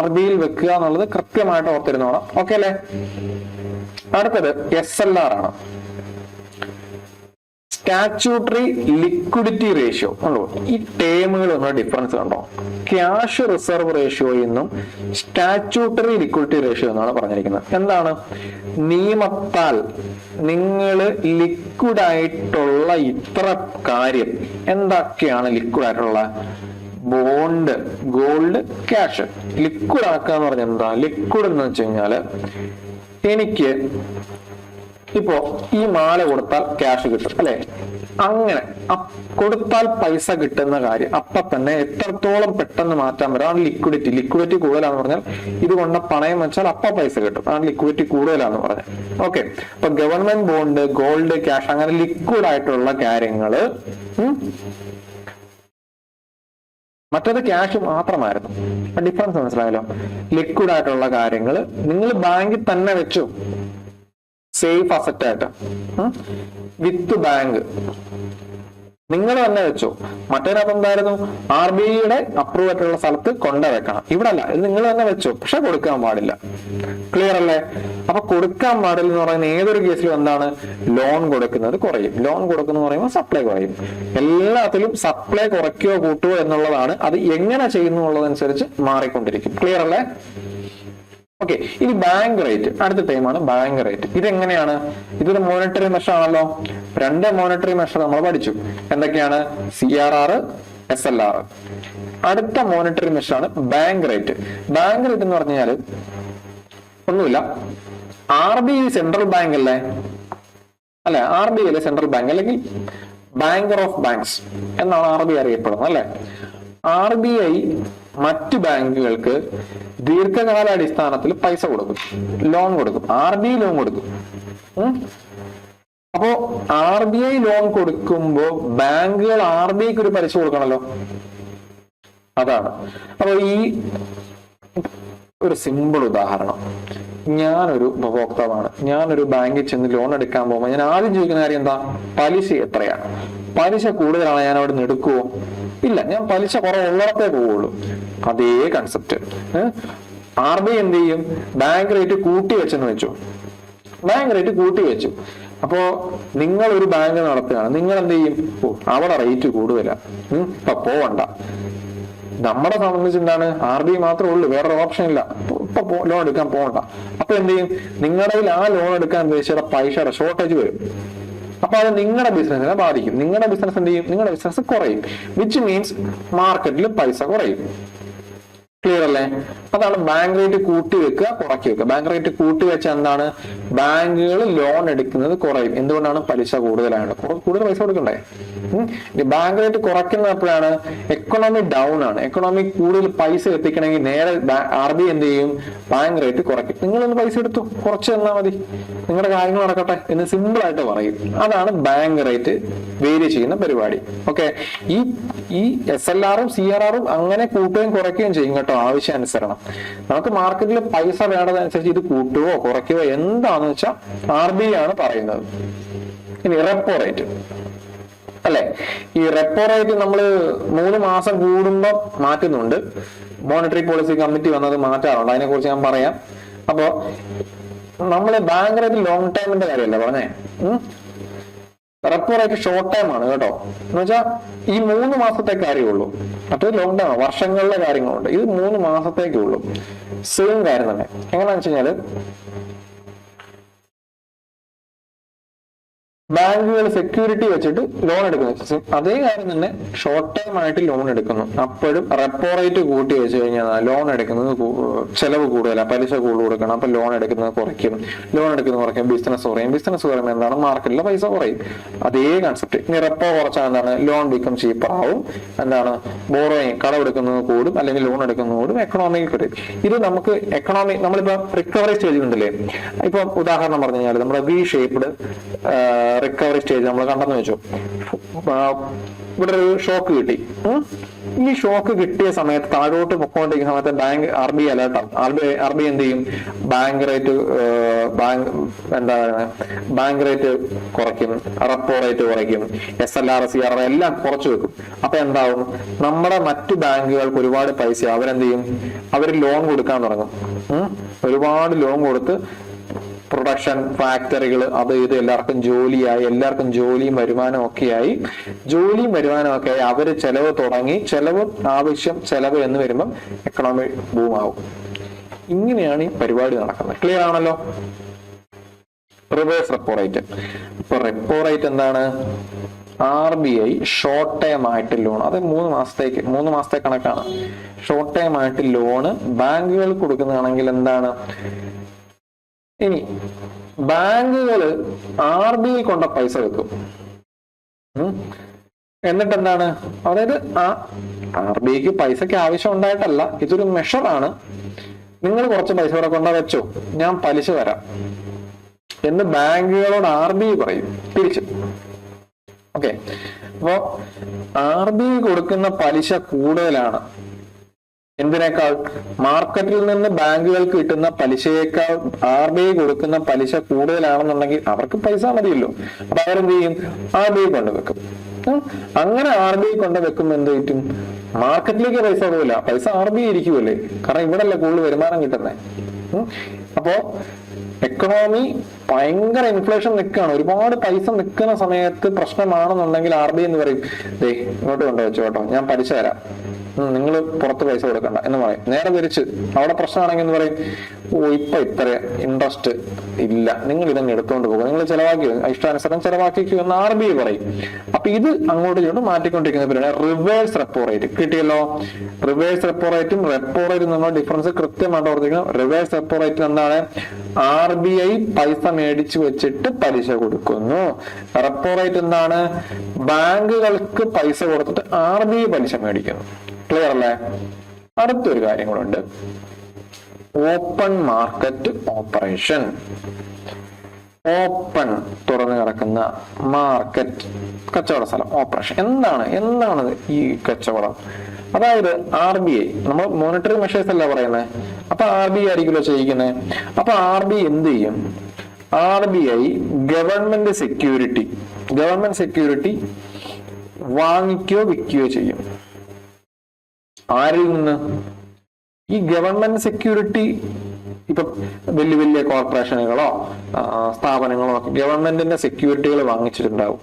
RBIയിൽ വെക്കുക എന്നുള്ളത് കൃത്യമായിട്ട് ഓർത്തിരുന്നോണം. ഓക്കെ അല്ലേ? അടുത്തത് SLR ആണ്, സ്റ്റാറ്റ്യൂട്ടറി ലിക്വിഡിറ്റി റേഷ്യോ. ഉണ്ടോ? ഈ ടേമുകൾ ഒന്നും ഡിഫറൻസ് കണ്ടോ? ക്യാഷ് റിസർവ് റേഷ്യോ എന്നും സ്റ്റാറ്റ്യൂട്ടറി ലിക്വിഡിറ്റി റേഷ്യോ എന്നാണ് പറഞ്ഞിരിക്കുന്നത്. എന്താണ്? നിയമത്താൽ നിങ്ങൾ ലിക്വിഡ് ആയിട്ടുള്ള ഇത്ര കാര്യം എന്തൊക്കെയാണ് ലിക്വിഡ് ആയിട്ടുള്ള? Bond, gold, cash. ലിക്വിഡ് ആക്കുക എന്ന് പറഞ്ഞാൽ എന്താ? ലിക്വിഡ് എന്ന് വെച്ച് കഴിഞ്ഞാല് എനിക്ക് ഇപ്പോ ഈ മാല കൊടുത്താൽ ക്യാഷ് കിട്ടും അല്ലെ? അങ്ങനെ കൊടുത്താൽ പൈസ കിട്ടുന്ന കാര്യം അപ്പൊ തന്നെ എത്രത്തോളം പെട്ടെന്ന് മാറ്റാൻ പറ്റും ആണ് ലിക്വിഡിറ്റി. ലിക്വിഡിറ്റി കൂടുതലാന്ന് പറഞ്ഞാൽ ഇതുകൊണ്ട് പണയം വെച്ചാൽ അപ്പ പൈസ കിട്ടും, ആണ് ലിക്വിഡിറ്റി കൂടുതലാന്ന് പറഞ്ഞാൽ. ഓക്കെ, അപ്പൊ ഗവൺമെന്റ് ബോണ്ട്, ഗോൾഡ്, ക്യാഷ് അങ്ങനെ ലിക്വിഡ് ആയിട്ടുള്ള കാര്യങ്ങള്. മറ്റേത് ക്യാഷ് മാത്രമായിരുന്നു. ഡിഫറൻസ് മനസ്സിലായല്ലോ? ലിക്വിഡ് ആയിട്ടുള്ള കാര്യങ്ങൾ നിങ്ങൾ ബാങ്കിൽ തന്നെ വെച്ചു, സേഫ് അസറ്റ് ആയിട്ട് വിത്ത് ബാങ്ക് നിങ്ങൾ തന്നെ വെച്ചു. മറ്റേതിനകത്ത് എന്തായിരുന്നു? RBIയുടെ അപ്രൂവ് ആയിട്ടുള്ള സ്ഥലത്ത് കൊണ്ടുവെക്കണം. ഇവിടെ അല്ല, ഇത് നിങ്ങൾ തന്നെ വെച്ചു, പക്ഷെ കൊടുക്കാൻ പാടില്ല. ക്ലിയർ അല്ലേ? അപ്പൊ കൊടുക്കാൻ പാടില്ല എന്ന് പറയുന്ന ഏതൊരു കേസിലും എന്താണ്? ലോൺ കൊടുക്കുന്നത് കുറയും. ലോൺ കൊടുക്കുന്ന പറയുമ്പോൾ സപ്ലൈ കുറയും. എല്ലാത്തിലും സപ്ലൈ കുറയ്ക്കുകയോ കൂട്ടുകയോ എന്നുള്ളതാണ്. അത് എങ്ങനെ ചെയ്യുന്നു എന്നുള്ളതനുസരിച്ച് മാറിക്കൊണ്ടിരിക്കും. ക്ലിയർ അല്ലേ? ഓക്കെ, ഇനി ബാങ്ക് റേറ്റ്. അടുത്ത ടൈമാണ് ബാങ്ക് റേറ്റ്. ഇതെങ്ങനെയാണ്? ഇതൊരു മോണിറ്ററി മെഷർ ആണല്ലോ. 2 മോണിറ്ററി മെഷർ നമ്മൾ പഠിച്ചു. എന്തൊക്കെയാണ്? CRR, SLR. അടുത്ത മോണിറ്ററി മെഷർ ആണ് ബാങ്ക് റേറ്റ്. ബാങ്ക് റേറ്റ് എന്ന് പറഞ്ഞാൽ ഒന്നുമില്ല, RBI സെൻട്രൽ ബാങ്ക് അല്ലേ? അല്ലെ? RBI അല്ലെ സെൻട്രൽ ബാങ്ക്, അല്ലെങ്കിൽ ബാങ്കർ ഓഫ് ബാങ്ക്സ് എന്നാണ് RBI അറിയപ്പെടുന്നത് അല്ലെ? RBI മറ്റു ബാങ്കുകൾക്ക് ദീർഘകാലാടിസ്ഥാനത്തിൽ പൈസ കൊടുക്കും, ലോൺ കൊടുക്കും. RBI ലോൺ കൊടുക്കും. അപ്പോ RBI ലോൺ കൊടുക്കുമ്പോ ബാങ്കുകൾ RBIക്ക് ഒരു പലിശ കൊടുക്കണല്ലോ. അതാണ്. അപ്പൊ ഈ ഒരു സിമ്പിൾ ഉദാഹരണം, ഞാനൊരു ഉപഭോക്താവാണ്. ഞാനൊരു ബാങ്കിൽ ചെന്ന് ലോൺ എടുക്കാൻ പോകുമ്പോൾ ഞാൻ ആദ്യം ചോദിക്കുന്ന കാര്യം എന്താ? പലിശ എത്രയാണ്? പലിശ കൂടുതലാണ് ഞാൻ അവിടെ നിന്ന് എടുക്കുവോ? ഇല്ല, ഞാൻ പലിശ കുറവുള്ളിടത്തേ പോവുള്ളൂ. അതേ കൺസെപ്റ്റ് RBI എന്ത് ചെയ്യും? ബാങ്ക് റേറ്റ് കൂട്ടി വെച്ചെന്ന് വെച്ചു. ബാങ്ക് റേറ്റ് കൂട്ടി വെച്ചു. അപ്പോ നിങ്ങൾ ഒരു ബാങ്ക് നടത്തുകയാണ്, നിങ്ങൾ എന്ത് ചെയ്യും? അവിടെ റേറ്റ് കൂടുതലാ, ഇപ്പൊ പോവണ്ട. നമ്മളെ സംബന്ധിച്ച് എന്താണ്? RBI മാത്രമേ ഉള്ളൂ, വേറൊരു ഓപ്ഷൻ ഇല്ല. ഇപ്പൊ ലോൺ എടുക്കാൻ പോകണ്ട. അപ്പൊ എന്ത് ചെയ്യും? നിങ്ങളുടെ ആ ലോൺ എടുക്കാൻ ഉദ്ദേശിച്ച പൈസയുടെ ഷോർട്ടേജ് വരും. അപ്പൊ അത് നിങ്ങളുടെ ബിസിനസിനെ ബാധിക്കും. നിങ്ങളുടെ ബിസിനസ് എന്ത് ചെയ്യും? നിങ്ങളുടെ ബിസിനസ് കുറയും. വിച്ച് മീൻസ് മാർക്കറ്റിൽ പൈസ കുറയും. ക്ലിയർ അല്ലേ? അതാണ് ബാങ്ക് റേറ്റ് കൂട്ടി വെക്കുക, കുറയ്ക്കി വെക്കുക. ബാങ്ക് റേറ്റ് കൂട്ടി വെച്ചാൽ എന്താണ്? ബാങ്കുകൾ ലോൺ എടുക്കുന്നത് കുറയും. എന്തുകൊണ്ടാണ്? പലിശ കൂടുതലാണ്. കൂടുതൽ പൈസ കൊടുക്കണ്ടേ? ബാങ്ക് റേറ്റ് കുറയ്ക്കുന്ന എപ്പോഴാണ്? എക്കണോമി ഡൗൺ ആണ്. എക്കണോമി കൂടുതൽ പൈസ എത്തിക്കണമെങ്കിൽ നേരെ RBI എന്ത് ചെയ്യും? ബാങ്ക് റേറ്റ് കുറയ്ക്കും. നിങ്ങളൊന്ന് പൈസ എടുത്തു, കുറച്ച് തന്നാൽ മതി, നിങ്ങളുടെ കാര്യങ്ങൾ നടക്കട്ടെ എന്ന് സിമ്പിൾ ആയിട്ട് പറയും. അതാണ് ബാങ്ക് റേറ്റ് വേരി ചെയ്യുന്ന പരിപാടി. ഓക്കെ, ഈ SLR-ഉം CRR-ഉം അങ്ങനെ കൂട്ടുകയും കുറയ്ക്കുകയും ചെയ്യും കേട്ടോ, ആവശ്യാനുസരണം. നമുക്ക് മാർക്കറ്റിൽ പൈസ വേണ്ടതനുസരിച്ച് ഇത് കൂട്ടുകയോ കുറയ്ക്കുകയോ എന്താന്ന് വെച്ചാൽ RBI ആണ് പറയുന്നത്. ഇനി റെപ്പോ റേറ്റ് അല്ലെ? ഈ റെപ്പോ റേറ്റ് നമ്മൾ 3 മാസം കൂടുമ്പോൾ മാറ്റുന്നുണ്ട്. മോണിറ്ററി പോളിസി കമ്മിറ്റി വന്നത് മാറ്റാറുണ്ട്, അതിനെ കുറിച്ച് ഞാൻ പറയാം. അപ്പോ നമ്മള് ബാങ്ക് റേറ്റ് ലോങ് ടൈമിന്റെ കാര്യമല്ല പറഞ്ഞേ. റെപ്പോ റേറ്റ് ഷോർട്ട് ടൈം ആണ് കേട്ടോ. എന്ന് വെച്ചാൽ ഈ 3 മാസത്തെ കാര്യമുള്ളൂ. മറ്റേത് ലോങ് ടൈം ആണ്, വർഷങ്ങളിലെ കാര്യങ്ങളുണ്ട്. ഇത് 3 മാസത്തേക്കേ ഉള്ളൂ. സെയിം കാര്യം തന്നെ. എങ്ങനെയാണെന്ന് വെച്ച് കഴിഞ്ഞാല് ബാങ്കുകൾ സെക്യൂരിറ്റി വെച്ചിട്ട് ലോൺ എടുക്കുന്നു. അതേ കാര്യം തന്നെ ഷോർട്ട് ടൈം ആയിട്ട് ലോൺ എടുക്കുന്നു. അപ്പോഴും റെപ്പോ റേറ്റ് കൂട്ടി വെച്ച് കഴിഞ്ഞാൽ ലോൺ എടുക്കുന്നത് ചെലവ് കൂടുതലാണ്, പലിശ കൂടുതൽ കൊടുക്കണം. അപ്പൊ ലോൺ എടുക്കുന്നത് കുറയ്ക്കും, ബിസിനസ് കുറയും. ബിസിനസ് കുറയുമ്പോൾ എന്താണ്, മാർക്കറ്റിലെ പൈസ കുറയും. അതേ കൺസെപ്റ്റ്. ഇനി റെപ്പോ കുറച്ചാൽ എന്താണ്, ലോൺ ബിക്കം ചീപ്പർ ആവും. എന്താണ്, ബോറോയിങ് കടമെടുക്കുന്നത് കൂടും, അല്ലെങ്കിൽ ലോൺ എടുക്കുന്നത് കൂടും, എക്കണോമിക് കുറയും. ഇത് നമുക്ക് എക്കണോമി, നമ്മളിപ്പോ റിക്കവറി സ്റ്റേജ് ഉണ്ടല്ലേ, ഇപ്പൊ ഉദാഹരണം പറഞ്ഞു കഴിഞ്ഞാൽ നമ്മുടെ വി ഷേപ്ഡ് റിക്കവറി സ്റ്റേജ് നമ്മൾ കണ്ടെന്ന് വെച്ചു. ഇവിടെ ഒരു ഷോക്ക് കിട്ടി. ഈ ഷോക്ക് കിട്ടിയ സമയത്ത് താഴോട്ട് പൊക്കോണ്ടിരിക്കുന്ന സമയത്ത് ആർ ബി അലേർട്ടാണ്. ആർ ബി എന്ത് ചെയ്യും, ബാങ്ക് റേറ്റ് കുറയ്ക്കും, റെപ്പോ റേറ്റ് കുറയ്ക്കും, SLR CRR എല്ലാം കുറച്ചു വെക്കും. അപ്പൊ എന്താവും, നമ്മുടെ മറ്റു ബാങ്കുകൾക്ക് ഒരുപാട് പൈസ അവരെന്ത് ചെയ്യും, അവർ ലോൺ കൊടുക്കാൻ തുടങ്ങും. ഒരുപാട് ലോൺ കൊടുത്ത് പ്രൊഡക്ഷൻ ഫാക്ടറികൾ അത് ഇത് എല്ലാവർക്കും ജോലിയായി, എല്ലാവർക്കും ജോലിയും വരുമാനവും ഒക്കെ ആയി അവര് ചെലവ് തുടങ്ങി. ചെലവ് എന്ന് വരുമ്പം എക്കണോമി ബൂമാവും. ഇങ്ങനെയാണ് ഈ പരിപാടി നടക്കുന്നത്. ക്ലിയർ ആണല്ലോ? Reverse repo rate. ഇപ്പൊ റെപ്പോ റേറ്റ് എന്താണ്, RBI ഷോർട്ട് ടൈം ആയിട്ട് ലോൺ, അത് 3 മാസത്തെ കണക്കാണ്. ഷോർട്ട് ടൈം ആയിട്ട് ലോണ് ബാങ്കുകൾ കൊടുക്കുന്നതാണെങ്കിൽ എന്താണ്, ഇനി ബാങ്കുകള് RBI കൊണ്ട പൈസ വെക്കും. എന്നിട്ട് എന്താണ്, അതായത് RBIക്ക് പൈസക്ക് ആവശ്യം ഉണ്ടായിട്ടല്ല, ഇതൊരു മെഷറാണ്. നിങ്ങൾ കുറച്ച് പൈസ കൂടെ കൊണ്ടാ വെച്ചോ, ഞാൻ പലിശ തരാം എന്ന് ബാങ്കുകളോട് RBI പറയും തിരിച്ചു. ഓക്കെ, അപ്പോ RBI കൊടുക്കുന്ന പലിശ കൂടുതലാണ്. എന്തിനേക്കാൾ, മാർക്കറ്റിൽ നിന്ന് ബാങ്കുകൾക്ക് കിട്ടുന്ന പലിശയേക്കാൾ RBI കൊടുക്കുന്ന പലിശ കൂടുതലാണെന്നുണ്ടെങ്കിൽ അവർക്ക് പൈസ മതിയല്ലോ. അപ്പൊ അവരെന്ത് ചെയ്യും, RBI കൊണ്ടുവെക്കും. അങ്ങനെ RBI കൊണ്ടുവെക്കുമ്പോൾ എന്ത് പറ്റും, മാർക്കറ്റിലേക്ക് പൈസ പോകില്ല, പൈസ RBI ഇരിക്കുമല്ലേ, കാരണം ഇവിടെ അല്ലേ കൂടുതൽ വരുമാനം കിട്ടുന്നത്. അപ്പോ എക്കണോമി ഭയങ്കര ഇൻഫ്ലേഷൻ നിൽക്കുകയാണ്, ഒരുപാട് പൈസ നിൽക്കുന്ന സമയത്ത് പ്രശ്നമാണെന്നുണ്ടെങ്കിൽ RBI എന്ന് പറയും, ദേ ഇങ്ങോട്ട് കൊണ്ടുവച്ചു കേട്ടോ, ഞാൻ പലിശ തരാം, നിങ്ങൾ പുറത്ത് പൈസ കൊടുക്കണ്ട എന്ന് പറയും. നേരെ തിരിച്ച് അവിടെ പ്രശ്നമാണെങ്കിൽ എന്ന് പറയും, ഇപ്പൊ ഇത്ര ഇൻട്രസ്റ്റ് ഇല്ല, നിങ്ങൾ ഇതങ്ങ് എടുത്തുകൊണ്ട് പോകും, നിങ്ങൾ ചെലവാക്കി ഇഷ്ടാനുസരണം ചെലവാക്കിക്കൂ എന്ന് RBI പറയും. അപ്പൊ ഇത് അങ്ങോട്ട് ഇങ്ങോട്ട് മാറ്റിക്കൊണ്ടിരിക്കുന്ന പരിപാടിയാണ് റിവേഴ്സ് റെപ്പോ റേറ്റ്. കിട്ടിയല്ലോ? റിവേഴ്സ് റെപ്പോ റേറ്റും റെപ്പോ റേറ്റും നമ്മൾ ഡിഫറൻസ് കൃത്യമായിട്ട് ഓർത്തിരിക്കണം. റിവേഴ്സ് റെപ്പോ റേറ്റ് എന്താണ്, RBI പൈസ മേടിച്ചു വെച്ചിട്ട് പലിശ കൊടുക്കുന്നു. റെപ്പോ റേറ്റ് എന്താണ്, ബാങ്കുകൾക്ക് പൈസ കൊടുത്തിട്ട് RBI പലിശ മേടിക്കുന്നു. ക്ലിയർ അല്ലേ? അടുത്തൊരു കാര്യം കൂടെ ഉണ്ട്, ഓപ്പൺ മാർക്കറ്റ് ഓപ്പറേഷൻ. ഓപ്പൺ, തുറന്നു കിടക്കുന്ന, മാർക്കറ്റ് കച്ചവട സ്ഥലം, ഓപ്പറേഷൻ. എന്താണ് ഈ കച്ചവടം? അതായത് RBI, നമ്മൾ മോണിറ്ററി മെഷേഴ്സ് അല്ല പറയുന്നത്, അപ്പൊ RBI ആയിരിക്കുമല്ലോ ചെയ്യിക്കുന്നത്. അപ്പൊ RBI എന്ത് ചെയ്യും, RBI ഗവൺമെന്റ് സെക്യൂരിറ്റി വാങ്ങിക്കുകയോ വിൽക്കുകയോ ചെയ്യും. ആരിൽ നിന്ന്? ഈ ഗവൺമെന്റ് സെക്യൂരിറ്റി, ഇപ്പൊ വലിയ കോർപ്പറേഷനുകളോ സ്ഥാപനങ്ങളോ ഒക്കെ ഗവൺമെന്റിന്റെ സെക്യൂരിറ്റികൾ വാങ്ങിച്ചിട്ടുണ്ടാവും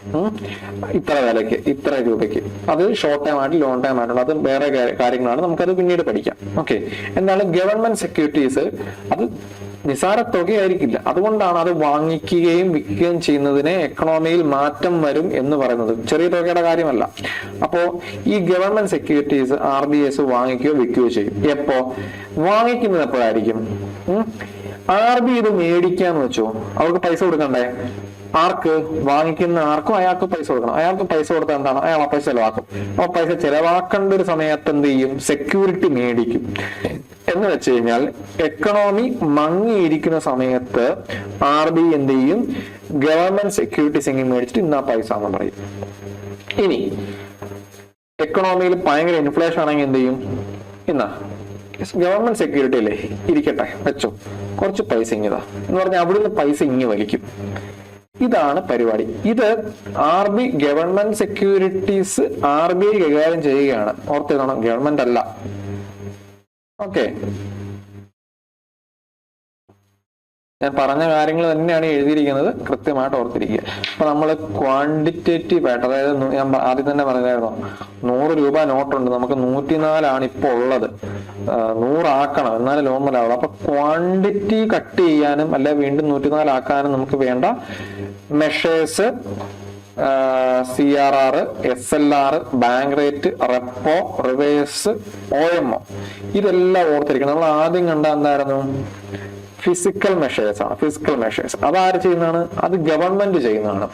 ഇത്ര വിലയ്ക്ക്, ഇത്ര രൂപയ്ക്ക്. അത് ഷോർട്ട് ടൈം ആയിട്ട് ലോങ് ടൈം ആയിട്ടുണ്ട്, അത് വേറെ കാര്യങ്ങളാണ്, നമുക്കത് പിന്നീട് പഠിക്കാം. ഓക്കെ, എന്താണ് ഗവൺമെന്റ് സെക്യൂരിറ്റീസ്, അത് നിസാര തുകയായിരിക്കില്ല. അതുകൊണ്ടാണ് അത് വാങ്ങിക്കുകയും വിൽക്കുകയും ചെയ്യുന്നതിനെ എക്കണോമിയിൽ മാറ്റം വരും എന്ന് പറയുന്നത്. ചെറിയ തുകയുടെ കാര്യമല്ല. അപ്പോ ഈ ഗവൺമെന്റ് സെക്യൂരിറ്റീസ് RBI വാങ്ങിക്കുകയോ വിൽക്കുകയോ ചെയ്യും. എപ്പോ വാങ്ങിക്കുന്നത്? എപ്പോഴായിരിക്കും? RBI ഇത് മേടിക്കാന്ന് വെച്ചോ, അവർക്ക് പൈസ കൊടുക്കണ്ടേ? ആർക്ക്? വാങ്ങിക്കുന്ന ആർക്കും അയാൾക്ക് പൈസ കൊടുക്കണം. അയാൾക്ക് പൈസ കൊടുത്താൽ എന്താണ്, അയാൾ ആ പൈസ ചെലവാക്കും. അപ്പൊ പൈസ ചെലവാക്കേണ്ട ഒരു സമയത്ത് എന്ത് ചെയ്യും, സെക്യൂരിറ്റി മേടിക്കും. എന്ന് വെച്ച് കഴിഞ്ഞാൽ എക്കണോമി മങ്ങിയിരിക്കുന്ന സമയത്ത് RBI എന്ത് ചെയ്യും, ഗവൺമെന്റ് സെക്യൂരിറ്റീസ് എങ്ങനെ മേടിച്ചിട്ട് ഇന്നാ പൈസ എന്ന് പറയും. ഇനി എക്കണോമിയിൽ ഭയങ്കര ഇൻഫ്ലേഷൻ ആണെങ്കിൽ എന്ത് ചെയ്യും, ഇന്നാ ഗവൺമെന്റ് സെക്യൂരിറ്റി അല്ലേ, ഇരിക്കട്ടെ വെച്ചോ, കുറച്ച് പൈസ ഇങ്ങിതാ എന്ന് പറഞ്ഞാൽ അവിടുന്ന് പൈസ ഇങ്ങ് വലിക്കും. ഇതാണ് പരിപാടി. ഇത് RBI ഗവൺമെന്റ് സെക്യൂരിറ്റീസ് RBI കൈകാര്യം ചെയ്യുകയാണ്. ഓർത്തിരണം, ഗവൺമെന്റ് അല്ല. ഓക്കെ, ഞാൻ പറഞ്ഞ കാര്യങ്ങൾ തന്നെയാണ് എഴുതിയിരിക്കുന്നത്, കൃത്യമായിട്ട് ഓർത്തിരിക്കുക. അപ്പൊ നമ്മൾ ക്വാണ്ടിറ്റേറ്റീവ് ആയിട്ട്, അതായത് ഞാൻ ആദ്യം തന്നെ പറഞ്ഞായിരുന്നു 100 രൂപ നോട്ടുണ്ട്, നമുക്ക് 104 ഇപ്പോൾ ഉള്ളത്, 100 ആക്കണം എന്നാലും നോർമൽ. അപ്പൊ ക്വാണ്ടിറ്റി കട്ട് ചെയ്യാനും അല്ലെ വീണ്ടും 104 ആക്കാനും നമുക്ക് വേണ്ട measures CRR, SLR, bank rate, repo, reverse, OMO, ഇതെല്ലാം ഓർത്തിരിക്കണം. നമ്മൾ ആദ്യം കണ്ട എന്തായിരുന്നു? ഫിസിക്കൽ മെഷേഴ്സ് ആണ്. ഫിസിക്കൽ മെഷേഴ്സ് അതാര് ചെയ്യുന്നതാണ്? അത് ഗവൺമെന്റ് ചെയ്യുന്നതാണ്.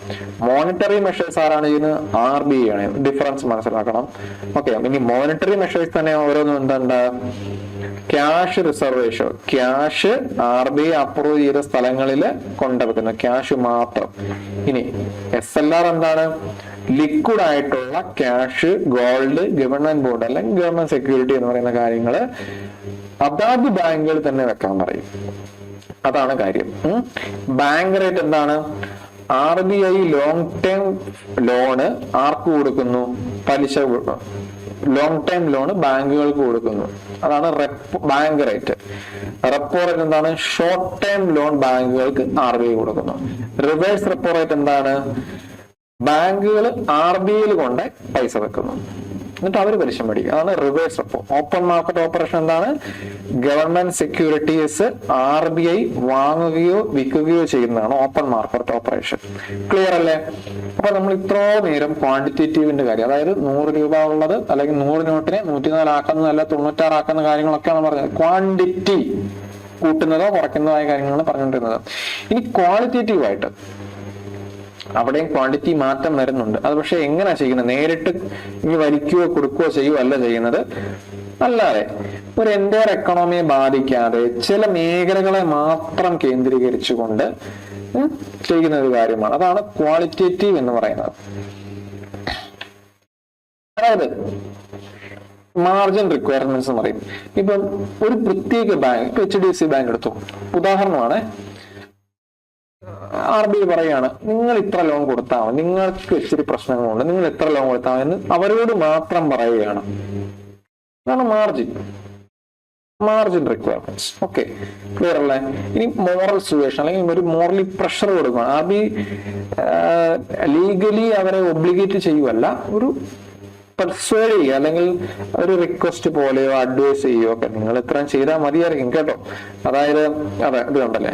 മോണിറ്ററി മെഷേഴ്സ് ആരാണ് ചെയ്യുന്നത്? RBI ആണ്. ഡിഫറൻസ് മനസ്സിലാക്കണം. ഓക്കെ, ഇനി മോണിറ്ററി മെഷേഴ്സ് തന്നെ ഓരോന്നും എന്തുണ്ട്? Cash reserve ratio, cash RBI approve ചെയ്ത സ്ഥലങ്ങളിൽ കൊണ്ടുവെക്കുന്ന ക്യാഷ് മാത്രം. ഇനി SLR എന്താണ്? ലിക്വിഡ് ആയിട്ടുള്ള ക്യാഷ്, ഗോൾഡ്, ഗവൺമെന്റ് ബോണ്ട് അല്ലെങ്കിൽ ഗവൺമെന്റ് സെക്യൂരിറ്റി എന്ന് പറയുന്ന കാര്യങ്ങള് അതാത് ബാങ്കുകൾ തന്നെ വെക്കാൻ പറയും. അതാണ് കാര്യം. ബാങ്ക് റേറ്റ് എന്താണ്? RBI ലോങ് ടേം ലോണ് ആർക്ക് കൊടുക്കുന്നു? പലിശ. ലോങ് ടൈം ലോണ് ബാങ്കുകൾക്ക് കൊടുക്കുന്നു. അതാണ് ബാങ്ക് റേറ്റ്. റെപ്പോ റേറ്റ് എന്താണ്? ഷോർട്ട് ടൈം ലോൺ ബാങ്കുകൾക്ക് RBI കൊടുക്കുന്നു. റിവേഴ്സ് റെപ്പോ റേറ്റ് എന്താണ്? ബാങ്കുകൾ RBI കൊണ്ട് പൈസ വെക്കുന്നു, എന്നിട്ട് അവർ പലിശ മേടിക്കും. അതാണ് reverse repo. Open market operation എന്താണ്? ഗവൺമെന്റ് സെക്യൂരിറ്റീസ് RBI വാങ്ങുകയോ വിൽക്കുകയോ ചെയ്യുന്നതാണ് ഓപ്പൺ മാർക്കറ്റ് ഓപ്പറേഷൻ. ക്ലിയർ അല്ലേ? അപ്പൊ നമ്മൾ ഇത്രോ നേരം ക്വാണ്ടിറ്റേറ്റീവിന്റെ കാര്യം, അതായത് 100 രൂപ ഉള്ളത് അല്ലെങ്കിൽ 100 നോട്ടിനെ 104 ആക്കുന്നതല്ല 96 ആക്കുന്ന കാര്യങ്ങളൊക്കെയാണ് പറഞ്ഞത്. ക്വാണ്ടിറ്റി കൂട്ടുന്നതോ കുറയ്ക്കുന്നതോ ആയ കാര്യങ്ങളാണ് പറഞ്ഞുകൊണ്ടിരുന്നത്. ഇനി ക്വാളിറ്റേറ്റീവ് ആയിട്ട് അവിടെയും ക്വാണ്ടിറ്റി മാറ്റം വരുന്നുണ്ട്. അത് പക്ഷെ എങ്ങനെയാ ചെയ്യുന്നത്? നേരിട്ട് ഇനി വലിക്കുകയോ കൊടുക്കുകയോ ചെയ്യുകയോ അല്ല ചെയ്യുന്നത്. അല്ലാതെ ഒരു എൻ്റയർ എക്കണോമിയെ ബാധിക്കാതെ ചില മേഖലകളെ മാത്രം കേന്ദ്രീകരിച്ചുകൊണ്ട് ചെയ്യുന്ന ഒരു കാര്യമാണ്. അതാണ് ക്വാളിറ്റേറ്റീവ് എന്ന് പറയുന്നത്. അതായത് മാർജിൻ റിക്വയർമെന്റ്സ് എന്ന് പറയും. ഇപ്പം ഒരു പ്രത്യേക ബാങ്ക്, HDFC ബാങ്ക് എടുത്തു ഉദാഹരണമാണ്, RBI പറയാണ് നിങ്ങൾ ഇത്ര ലോൺ കൊടുത്താൽ മതി, നിങ്ങൾക്ക് ഇച്ചിരി പ്രശ്നങ്ങളുണ്ട്, നിങ്ങൾ എത്ര ലോൺ കൊടുത്താൽ മതി എന്ന് അവരോട് മാത്രം പറയുകയാണ്. അതാണ് മാർജിൻ റിക്വയർമെന്റ്സ്. ഓക്കെ, ക്ലിയർ അല്ലേ? ഇനി മോറൽ സുവേഷൻ അല്ലെങ്കിൽ ഒരു മോറലി പ്രഷർ കൊടുക്കുകയാണ്. RBI ലീഗലി അവരെ ഒബ്ലിഗേറ്റ് ചെയ്യുവല്ല, ഒരു പെർസ്വേഡ് ചെയ്യുക അല്ലെങ്കിൽ ഒരു റിക്വസ്റ്റ് പോലെയോ അഡ്വൈസ് ചെയ്യുകയോ ഒക്കെ നിങ്ങൾ ഇത്രയും ചെയ്താൽ മതിയായിരിക്കും കേട്ടോ. അതായത് ഇത് കണ്ടല്ലേ,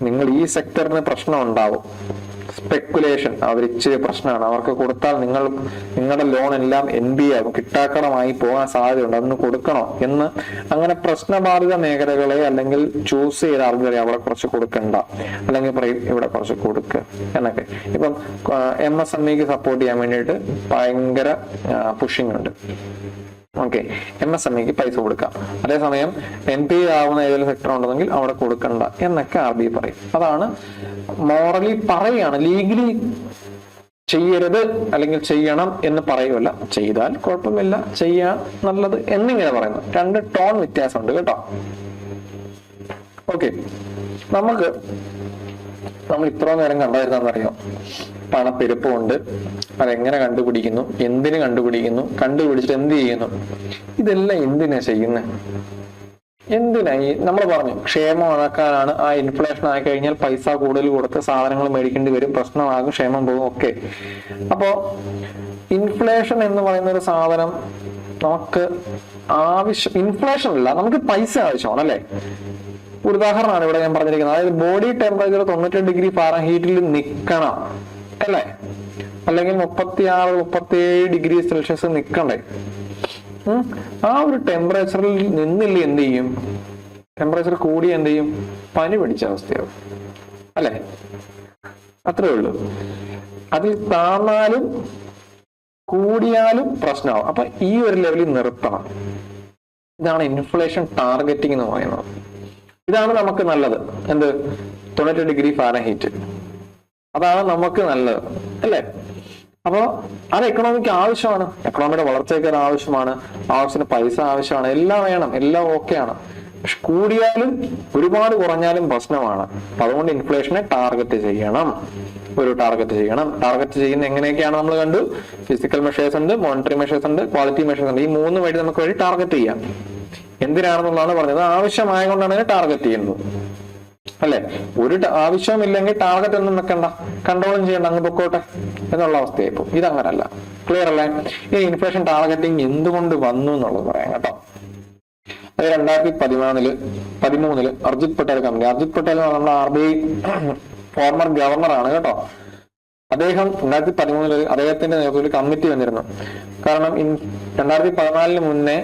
നിങ്ങൾ ഈ സെക്ടറിന് പ്രശ്നം ഉണ്ടാവും, സ്പെക്കുലേഷൻ അവരിച്ചിരി പ്രശ്നമാണ്, അവർക്ക് കൊടുത്താൽ നിങ്ങളുടെ ലോൺ എല്ലാം NPA ആകും, കിട്ടാക്കടമായി പോകാൻ സാധ്യതയുണ്ട്, അതൊന്ന് കൊടുക്കണോ എന്ന് അങ്ങനെ പ്രശ്നബാധിത മേഖലകളെ അല്ലെങ്കിൽ ചൂസ് ചെയ്ത ആൾക്കാരെ അവിടെ കുറച്ച് കൊടുക്കണ്ട, അല്ലെങ്കിൽ പറയും ഇവിടെ കുറച്ച് കൊടുക്കുക എന്നൊക്കെ. ഇപ്പം MSMEക്ക് സപ്പോർട്ട് ചെയ്യാൻ വേണ്ടിയിട്ട് ഭയങ്കര പുഷിംഗ് ഉണ്ട്. ഓക്കെ, MSMEക്ക് പൈസ കൊടുക്കാം, അതേസമയം NPA ആവുന്ന ഏതെങ്കിലും സെക്ടർ ഉണ്ടെങ്കിൽ അവിടെ കൊടുക്കണ്ട എന്നൊക്കെ RBI പറയും. അതാണ് മോറലി പറയുകയാണ്, ലീഗലി ചെയ്യരുത് അല്ലെങ്കിൽ ചെയ്യണം എന്ന് പറയുമല്ല, ചെയ്താൽ കുഴപ്പമില്ല, ചെയ്യാൻ നല്ലത് എന്നിങ്ങനെ പറയുന്നു. 2 ടോൺ വ്യത്യാസമുണ്ട് കേട്ടോ. ഓക്കെ, നമ്മൾ ഇത്ര നേരം കണ്ടായിരുന്നറിയോ? പണപ്പെരുപ്പമുണ്ട്, അതെങ്ങനെ കണ്ടുപിടിക്കുന്നു, എന്തിനു കണ്ടുപിടിക്കുന്നു, കണ്ടുപിടിച്ചിട്ട് എന്ത് ചെയ്യുന്നു, ഇതെല്ലാം എന്തിനാ ചെയ്യുന്നത്? എന്തിനായി? നമ്മൾ പറഞ്ഞു ക്ഷേമം ആക്കാനാണ്. ആ ഇൻഫ്ലേഷൻ ആയി കഴിഞ്ഞാൽ പൈസ കൂടുതൽ കൊടുത്ത് സാധനങ്ങൾ മേടിക്കേണ്ടി വരും, പ്രശ്നമാകും, ക്ഷേമം പോകും. ഓക്കെ, അപ്പോ ഇൻഫ്ലേഷൻ എന്ന് പറയുന്ന ഒരു സാധനം നമുക്ക് ഇൻഫ്ലേഷൻ അല്ല, നമുക്ക് പൈസ ആവശ്യമാണ് അല്ലെ? ഒരു ഉദാഹരണമാണ് ഇവിടെ ഞാൻ പറഞ്ഞിരിക്കുന്നത്. അതായത് ബോഡി ടെമ്പറേച്ചർ 98 ഡിഗ്രി ഫാരൻഹീറ്റിൽ നിൽക്കണം അല്ലെ, അല്ലെങ്കിൽ 36-37 ഡിഗ്രി സെൽഷ്യസ് നിൽക്കണ്ടേ? ആ ഒരു ടെമ്പറേച്ചറിൽ നിന്നില്ല എന്ത് ചെയ്യും? ടെമ്പറേച്ചർ കൂടി എന്ത് ചെയ്യും? പനി പിടിച്ച അവസ്ഥയാവും അല്ലെ? അത്രേ ഉള്ളൂ. അതിൽ താന്നാലും കൂടിയാലും പ്രശ്നമാവും. അപ്പൊ ഈ ഒരു ലെവലിൽ നിർത്തണം. ഇതാണ് ഇൻഫ്ലേഷൻ ടാർഗറ്റിംഗ് എന്ന് പറയുന്നത്. ഇതാണ് നമുക്ക് നല്ലത്. എന്ത്? 98 ഡിഗ്രി ഫാരൻഹീറ്റ്, അതാണ് നമുക്ക് നല്ലത് അല്ലേ? അപ്പോ അത് എക്കണോമിക്ക് ആവശ്യമാണ്, എക്കണോമിയുടെ വളർച്ചയ്ക്ക് അത് ആവശ്യമാണ്, ആവശ്യത്തിന് പൈസ ആവശ്യമാണ്, എല്ലാം വേണം, എല്ലാം ഓക്കെയാണ്. പക്ഷെ കൂടിയാലും ഒരുപാട് കുറഞ്ഞാലും പ്രശ്നമാണ്. അതുകൊണ്ട് ഇൻഫ്ലേഷനെ ടാർഗറ്റ് ചെയ്യണം. ടാർഗറ്റ് ചെയ്യുന്ന എങ്ങനെയൊക്കെയാണ് നമ്മൾ കണ്ടു. ഫിസിക്കൽ മെഷേഴ്സ് ഉണ്ട്, മോണിറ്ററി മെഷേഴ്സ് ഉണ്ട്, ക്വാളിറ്റി മെഷേഴ്സ് ഉണ്ട്. ഈ 3 വഴി നമുക്ക് ടാർഗറ്റ് ചെയ്യാം. എന്തിനാണെന്നുള്ളതാണ് പറഞ്ഞത്. ആവശ്യമായതുകൊണ്ടാണ് ടാർഗറ്റ് ചെയ്യുന്നത്. അല്ലെ? ഒരു ആവശ്യമില്ലെങ്കിൽ ടാർഗറ്റ് ഒന്നും വെക്കണ്ട, കൺട്രോളും ചെയ്യണ്ട, അങ്ങ് പൊക്കോട്ടെ എന്നുള്ള അവസ്ഥയായിപ്പോ. ഇതങ്ങനല്ല. ക്ലിയർ അല്ലേ? ഈ ഇൻഫ്ലേഷൻ ടാർഗറ്റിംഗ് എന്തുകൊണ്ട് വന്നു എന്നുള്ളത് പറയാം കേട്ടോ. അത് 2013 അർജിത് പട്ടേൽ കമ്പനി. അർജിത് പട്ടേൽ നമ്മുടെ RBI ഫോർമർ ഗവർണറാണ് കേട്ടോ. അദ്ദേഹം 2013 അദ്ദേഹത്തിന്റെ നേതൃത്വത്തിൽ കമ്മിറ്റി വന്നിരുന്നു. കാരണം 2014 മുന്നേ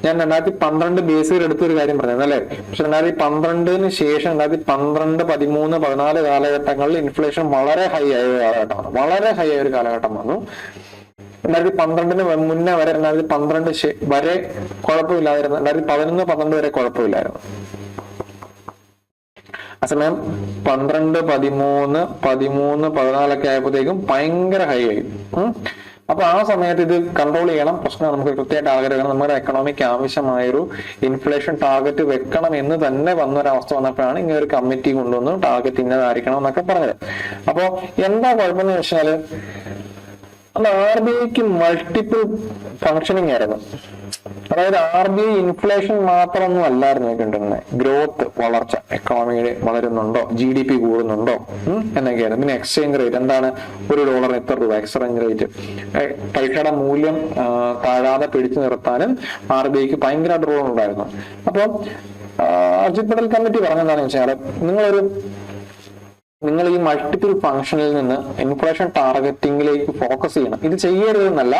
ഞാൻ 2012 ബേസിൽ എടുത്തൊരു കാര്യം പറഞ്ഞത് അല്ലേ. പക്ഷെ 2012 ശേഷം 2012, 13, 14 കാലഘട്ടങ്ങളിൽ ഇൻഫ്ലേഷൻ വളരെ ഹൈ ആയ ഒരു കാലഘട്ടമാണ്. വളരെ ഹൈ ആയ ഒരു കാലഘട്ടം വന്നു. 2012 മുന്നേ വരെ 2012 വരെ കുഴപ്പമില്ലായിരുന്നു. 2011, 12 വരെ കുഴപ്പമില്ലായിരുന്നു. അസമയം 12, 13, 14 ഒക്കെ ആയപ്പോഴത്തേക്കും ഭയങ്കര ഹൈ ആയി. അപ്പൊ ആ സമയത്ത് ഇത് കൺട്രോൾ ചെയ്യണം, പ്രശ്നം നമുക്ക് കൃത്യമായിട്ട് ടാർഗറ്റ് വെക്കണം, നമ്മുടെ എക്കണോമിക്ക് ആവശ്യമായൊരു ഇൻഫ്ലേഷൻ ടാർഗറ്റ് വെക്കണം എന്ന് തന്നെ വന്നൊരവസ്ഥ വന്നപ്പോഴാണ് ഇങ്ങനെ ഒരു കമ്മിറ്റി കൊണ്ടുവന്ന് ടാർഗറ്റ് ഇന്നതായിരിക്കണം എന്നൊക്കെ പറഞ്ഞത്. അപ്പോ എന്താ കുഴപ്പമെന്ന് വെച്ചാല് RBIക്ക് മൾട്ടിപ്പിൾ ഫങ്ഷനിങ് ആയിരുന്നു. അതായത് RBI ഇൻഫ്ലേഷൻ മാത്രമൊന്നും അല്ലായിരുന്നു കണ്ടിരുന്നത്, ഗ്രോത്ത്, വളർച്ച, എക്കണോമിയുടെ വളരുന്നുണ്ടോ, GDP കൂടുന്നുണ്ടോ എന്നൊക്കെയായിരുന്നു. പിന്നെ എക്സ്ചേഞ്ച് റേറ്റ് എന്താണ്, $1 എത്ര രൂപ എക്സ്ചേഞ്ച് റേറ്റ്, പൈസയുടെ മൂല്യം താഴാതെ പിടിച്ചു നിർത്താനും RBIക്ക് ഭയങ്കരമായിട്ട് റോൾ ഉണ്ടായിരുന്നു. അപ്പോൾ അർജിത് പട്ടേൽ കമ്മിറ്റി പറഞ്ഞെന്താണെന്ന് വെച്ചാൽ നിങ്ങൾ ഈ മൾട്ടിപ്പിൾ ഫംഗ്ഷനിൽ നിന്ന് ഇൻഫ്ലേഷൻ ടാർഗറ്റിംഗിലേക്ക് ഫോക്കസ് ചെയ്യണം. ഇത് ചെയ്യരുതെന്നല്ല,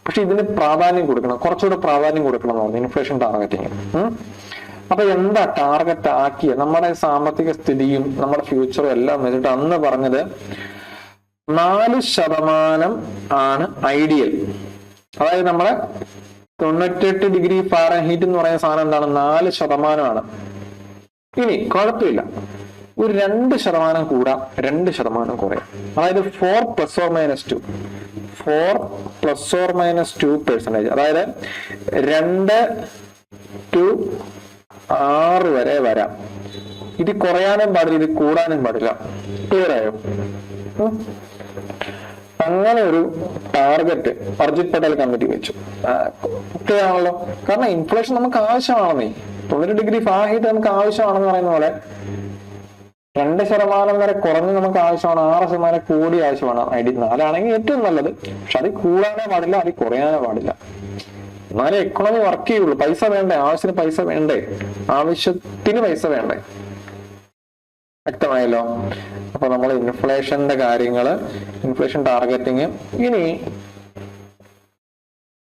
പക്ഷെ ഇതിന് പ്രാധാന്യം കൊടുക്കണം, കുറച്ചുകൂടെ പ്രാധാന്യം കൊടുക്കണം എന്ന് പറഞ്ഞു ഇൻഫ്ലേഷൻ ടാർഗറ്റിംഗ്. അപ്പൊ എന്താ ടാർഗറ്റ് ആക്കിയ നമ്മുടെ സാമ്പത്തിക സ്ഥിതിയും നമ്മുടെ ഫ്യൂച്ചറും എല്ലാം വെച്ചിട്ട് അന്ന് പറഞ്ഞത് 4% ആണ് ഐഡിയൽ. അതായത് നമ്മുടെ 98 ഡിഗ്രി ഫാരൻഹീറ്റ് എന്ന് പറയുന്ന സാധനം എന്താണ്, 4%. ഇനി കുഴപ്പമില്ല, ഒരു 2% കൂടാം, 2% കുറയാം. അതായത് 4 ± 2%. അതായത് 2 to 6 വരെ വരാം. ഇത് കുറയാനും പാടില്ല, ഇത് കൂടാനും പാടില്ല. ക്ലിയർ ആയോ? അങ്ങനെ ഒരു ടാർഗറ്റ് അർജിത് പട്ടേൽ കമ്മിറ്റി വെച്ചു. ക്ലിയർ ആണല്ലോ? കാരണം ഇൻഫ്ലേഷൻ നമുക്ക് ആവശ്യമാണെന്നേ, 90 ഡിഗ്രി ഫാരൻഹീറ്റ് നമുക്ക് ആവശ്യമാണെന്ന് പറയുന്ന പോലെ 2% വരെ കുറഞ്ഞ് നമുക്ക് ആവശ്യമാണ്, 6% കൂടി ആവശ്യമാണ്. 4 ഏറ്റവും നല്ലത്. പക്ഷെ അത് കൂടാനേ പാടില്ല, അത് കുറയാനേ പാടില്ല. എന്നാലേ എക്കണോമി വർക്ക് ചെയ്യുള്ളൂ. പൈസ വേണ്ടേ, ആവശ്യത്തിന് പൈസ വേണ്ടേ, ആവശ്യത്തിന് പൈസ വേണ്ടേ. വ്യക്തമായല്ലോ? അപ്പൊ നമ്മൾ ഇൻഫ്ലേഷന്റെ കാര്യങ്ങള്, ഇൻഫ്ലേഷൻ ടാർഗറ്റിങ്. ഇനി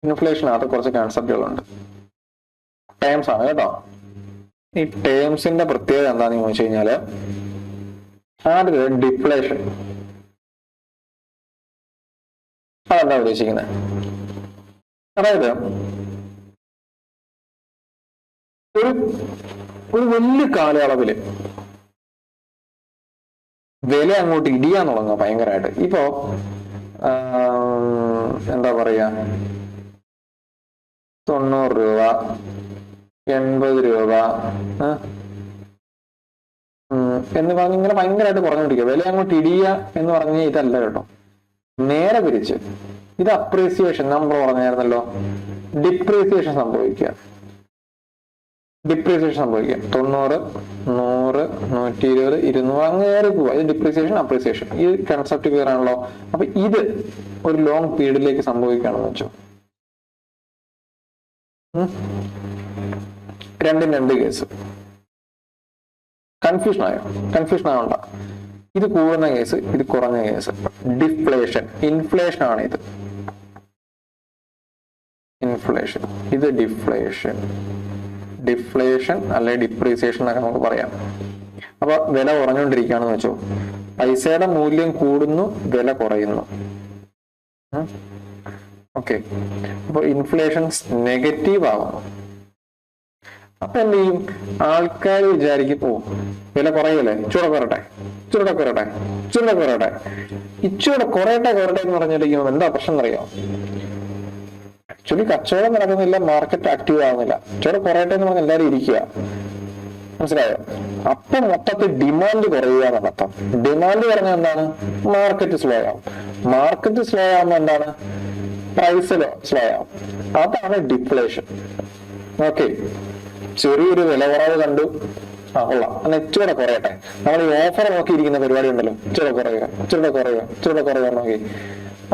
ഇൻഫ്ലേഷനകത്ത് കുറച്ച് കൺസെപ്റ്റുകളുണ്ട്, ടേംസ് ആണ് കേട്ടോ. ഈ ടേംസിന്റെ പ്രത്യേകത എന്താണെന്ന് ചോദിച്ചു കഴിഞ്ഞാല്, ആദ്യം ഡിഫ്ലേഷൻ. അതെന്താ ഉദ്ദേശിക്കുന്നത്? അതായത് ഒരു വലിയ കാലയളവില് വില അങ്ങോട്ട് ഇടിയാൻ തുടങ്ങുക ഭയങ്കരമായിട്ട്. ഇപ്പോ എന്താ പറയാ, 90 രൂപ, 80 രൂപ എന്ന് പറഞ്ഞ് ഇങ്ങനെ ഭയങ്കരമായിട്ട് കുറഞ്ഞുകൊണ്ടിരിക്കുക. വില അങ്ങോട്ട് ഇടിയ എന്ന് പറഞ്ഞാൽ ഇതല്ല കേട്ടോ, നേരെ തിരിച്ച് ഇത് അപ്രീസിയേഷൻ. നമ്മൾ പറഞ്ഞായിരുന്നല്ലോ, ഡിപ്രീസിയേഷൻ സംഭവിക്കുക. 90, 100, 120, 200 അങ്ങനെ പോവുക. ഇത് ഡിപ്രീസിയേഷൻ, അപ്രീസിയേഷൻ. ഈ കൺസെപ്റ്റ് ക്ലിയർ ആണല്ലോ? അപ്പൊ ഇത് ഒരു ലോങ് പീരീഡിലേക്ക് സംഭവിക്കുകയാണെന്ന് വെച്ചോ. രണ്ട് കേസ്. കൺഫ്യൂഷൻ ആവണ്ട. ഇത് കൂടുന്ന കേസ്, ഇത് കുറഞ്ഞ കേസ്. ഡിഫ്ലേഷൻ, ഇൻഫ്ലേഷൻ ആണ് ഇത്. ഇൻഫ്ലേഷൻ, ഇത് ഡിഫ്ലേഷൻ അല്ലെ ഡിപ്രീസിയേഷൻ എന്നൊക്കെ നമുക്ക് പറയാം. അപ്പൊ വില കുറഞ്ഞുകൊണ്ടിരിക്കുകയാണെന്ന് വെച്ചോ, പൈസയുടെ മൂല്യം കൂടുന്നു, വില കുറയുന്നു. ഓക്കെ, അപ്പൊ ഇൻഫ്ലേഷൻ നെഗറ്റീവ് ആവുന്നു. അപ്പൊ എന്ത് ചെയ്യും? ആൾക്കാർ വിചാരിക്കും, വില കുറയല്ലേ, ഇച്ചൂടെ കുറയട്ടെ. ഇച്ചൂടെ കുറയട്ടെ എന്ന് പറഞ്ഞിരിക്കുമ്പോൾ എന്താ പ്രശ്നം അറിയാം? ആക്ച്വലി കച്ചവടം നടക്കുന്നില്ല, മാർക്കറ്റ് ആക്റ്റീവ് ആവുന്നില്ല. ഇച്ചൂടെ കുറയട്ടെ എന്ന് പറഞ്ഞ് എല്ലാവരും ഇരിക്കുക. മനസ്സിലായോ? അപ്പൊ മൊത്തത്തിൽ ഡിമാൻഡ് കുറയുക എന്നർത്ഥം. ഡിമാൻഡ് പറഞ്ഞാൽ എന്താണ്? മാർക്കറ്റ് സ്ലോ ആവും. മാർക്കറ്റ് സ്ലോ ആവുമ്പോൾ എന്താണ്? പ്രൈസ് സ്ലോ ആവും. അതാണ് ഡിഫ്ലേഷൻ. ഓക്കെ, ചെറിയൊരു വില കുറവ് കണ്ടു, കൊള്ളാം, എന്നാൽ ഇച്ചിരി കുറയട്ടെ. നമ്മൾ ഈ ഓഫർ നോക്കിയിരിക്കുന്ന പരിപാടി ഉണ്ടല്ലോ, ഇച്ചിരി കുറയുക നോക്കി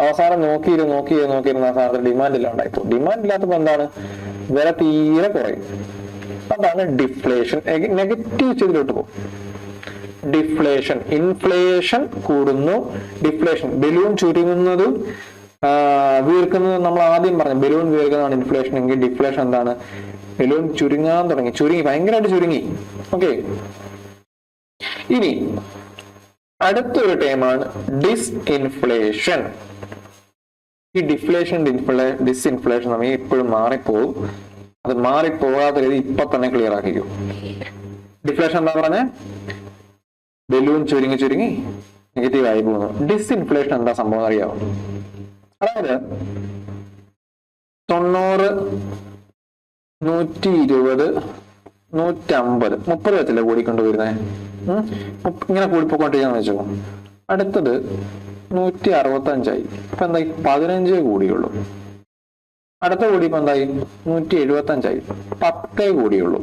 അവസാനം നോക്കിയിരുന്ന ആ സാധനത്തിന് ഡിമാൻഡ് ഇല്ലാണ്ടായിപ്പോ. ഡിമാൻഡ് ഇല്ലാത്തപ്പോ എന്താണ്, വില തീരെ കുറയും. അതാണ് ഡിഫ്ലേഷൻ. നെഗറ്റീവ് ചെയ്തിലോട്ട് പോകും. ഡിഫ്ലേഷൻ, ഇൻഫ്ലേഷൻ കൂടുന്നു, ഡിഫ്ലേഷൻ ബലൂൺ ചുരുങ്ങുന്നതും വീർക്കുന്നതും. നമ്മൾ ആദ്യം പറഞ്ഞു ബലൂൺ വീർക്കുന്നതാണ് ഇൻഫ്ലേഷൻ എങ്കിൽ ഡിഫ്ലേഷൻ എന്താണ്, ബലൂൺ ചുരുങ്ങാൻ തുടങ്ങി, ഭയങ്കരമായിട്ട് ചുരുങ്ങി. ഓക്കെ, ഇനി അടുത്തൊരു ടേമാണ് ഡിസ്ഇൻഫ്ലേഷൻ. ഈ ഡിഫ്ലേഷൻ ഡിസ്ഇൻഫ്ലേഷൻ നമുക്ക് എപ്പോഴും മാറിപ്പോകും. അത് മാറിപ്പോകാത്ത രീതി ഇപ്പൊ തന്നെ ക്ലിയർ ആക്കിക്കും. ഡിഫ്ലേഷൻ എന്താ പറഞ്ഞ, ബലൂൺ ചുരുങ്ങി നെഗറ്റീവ് ആയി പോകുന്നു. ഡിസ്ഇൻഫ്ലേഷൻ എന്താ സംഭവം അറിയാമോ? അതായത് 90, 120, 150, 30 വെച്ചല്ലേ കൂടിക്കൊണ്ടുവരുന്നേ. ഇങ്ങനെ കൂടിപ്പോയിക്കൊണ്ടിരിക്കാന്ന് വെച്ചോ. അടുത്തത് 165 ഇപ്പൊ എന്തായി, 15 കൂടിയുള്ളൂ. അടുത്ത കൂടി ഇപ്പൊ എന്തായി, 175 10 കൂടിയുള്ളൂ.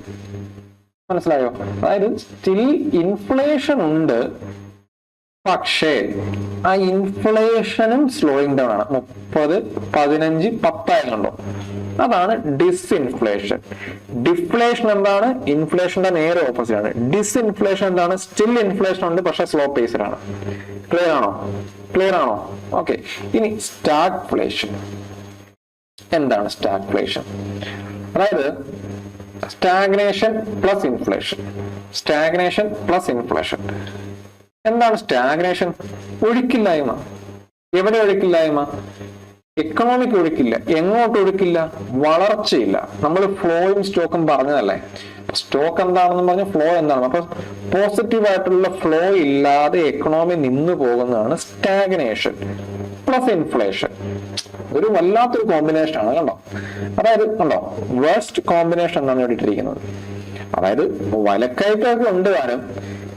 മനസ്സിലായോ? അതായത് സ്റ്റിൽ ഇൻഫ്ലേഷൻ ഉണ്ട്, പക്ഷേ ആ ഇൻഫ്ലേഷനും സ്ലോയിങ് ഡൗൺ ആണ്. 30, 15, 10 ആയതുണ്ടോ? അതാണ് ഡിസ്ഇൻഫ്ലേഷൻ. ഡിഫ്ലേഷൻ എന്താണ്, ഇൻഫ്ലേഷന്റെ നേരെ ഓപ്പോസിറ്റ് ആണ്. ഡിസ്ഇൻഫ്ലേഷൻ എന്താണ്, സ്റ്റിൽ ഇൻഫ്ലേഷൻ ഉണ്ട് പക്ഷെ സ്ലോ പേസിലാണ്. ക്ലിയർ ആണോ? ഓക്കെ, ഇനി സ്റ്റാഗ്ഫ്ലേഷൻ. എന്താണ് സ്റ്റാഗ്ഫ്ലേഷൻ? അതായത് സ്റ്റാഗ്നേഷൻ പ്ലസ് ഇൻഫ്ലേഷൻ. എന്താണ് സ്റ്റാഗ്നേഷൻ? ഒഴുക്കില്ലായ്മ. എവിടെ ഒഴുക്കില്ലായ്മ? എക്കണോമിക് ഒഴുക്കില്ല. എങ്ങോട്ട് ഒഴുക്കില്ല? വളർച്ചയില്ല. നമ്മൾ ഫ്ലോയും സ്റ്റോക്കും പറഞ്ഞതല്ലേ. സ്റ്റോക്ക് എന്താണെന്ന് പറഞ്ഞ ഫ്ലോ എന്താണ്. അപ്പൊ പോസിറ്റീവ് ആയിട്ടുള്ള ഫ്ലോ ഇല്ലാതെ എക്കണോമി നിന്നു പോകുന്നതാണ് സ്റ്റാഗ്നേഷൻ പ്ലസ് ഇൻഫ്ലേഷൻ. ഒരു വല്ലാത്തൊരു കോമ്പിനേഷൻ ആണ്. കണ്ടോ, വേസ്റ്റ് കോമ്പിനേഷൻ എന്നാണ് ഇവിടെ ഇട്ടിരിക്കുന്നത്. അതായത് വിലക്കയറ്റമൊക്കെ ഉണ്ട് താനും,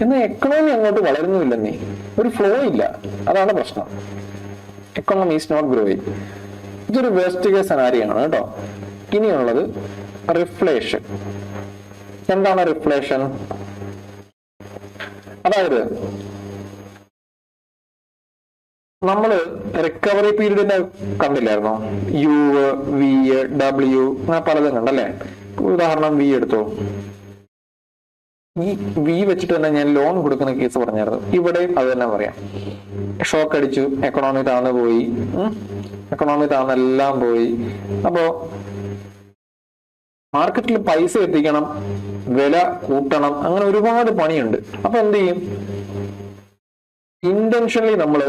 എന്നാൽ എക്കണോമി അങ്ങോട്ട് വളരുന്നില്ലെന്നേ, ഒരു ഫ്ലോ ഇല്ല. അതാണ് പ്രശ്നം. Economy is not growing. ഇതൊരു വേസ്റ്റ് കേസ് സെനാരിയാണ് കേട്ടോ. ഇനിയുള്ളത് റിഫ്ലേഷൻ. എന്താണ് റിഫ്ലേഷൻ? അതായത് നമ്മള് റിക്കവറി പീരീഡിനെ കണ്ടില്ലായിരുന്നോ? യു, വി, ഡബ്ല്യു അങ്ങനെ പലതും കണ്ടല്ലേ. ഉദാഹരണം വി എടുത്തോ. ഈ വി വെച്ചിട്ട് തന്നെ ഞാൻ ലോൺ കൊടുക്കുന്ന കേസ് പറഞ്ഞായിരുന്നു. ഇവിടെയും അത് തന്നെ പറയാം. ഷോക്ക് അടിച്ചു, എക്കണോമി താഴ്ന്നു പോയി, എല്ലാം പോയി. അപ്പോ മാർക്കറ്റിൽ പൈസ എത്തിക്കണം, വില കൂട്ടണം, അങ്ങനെ ഒരുപാട് പണിയുണ്ട്. അപ്പൊ എന്ത് ചെയ്യും? ഇന്റൻഷനലി നമ്മള്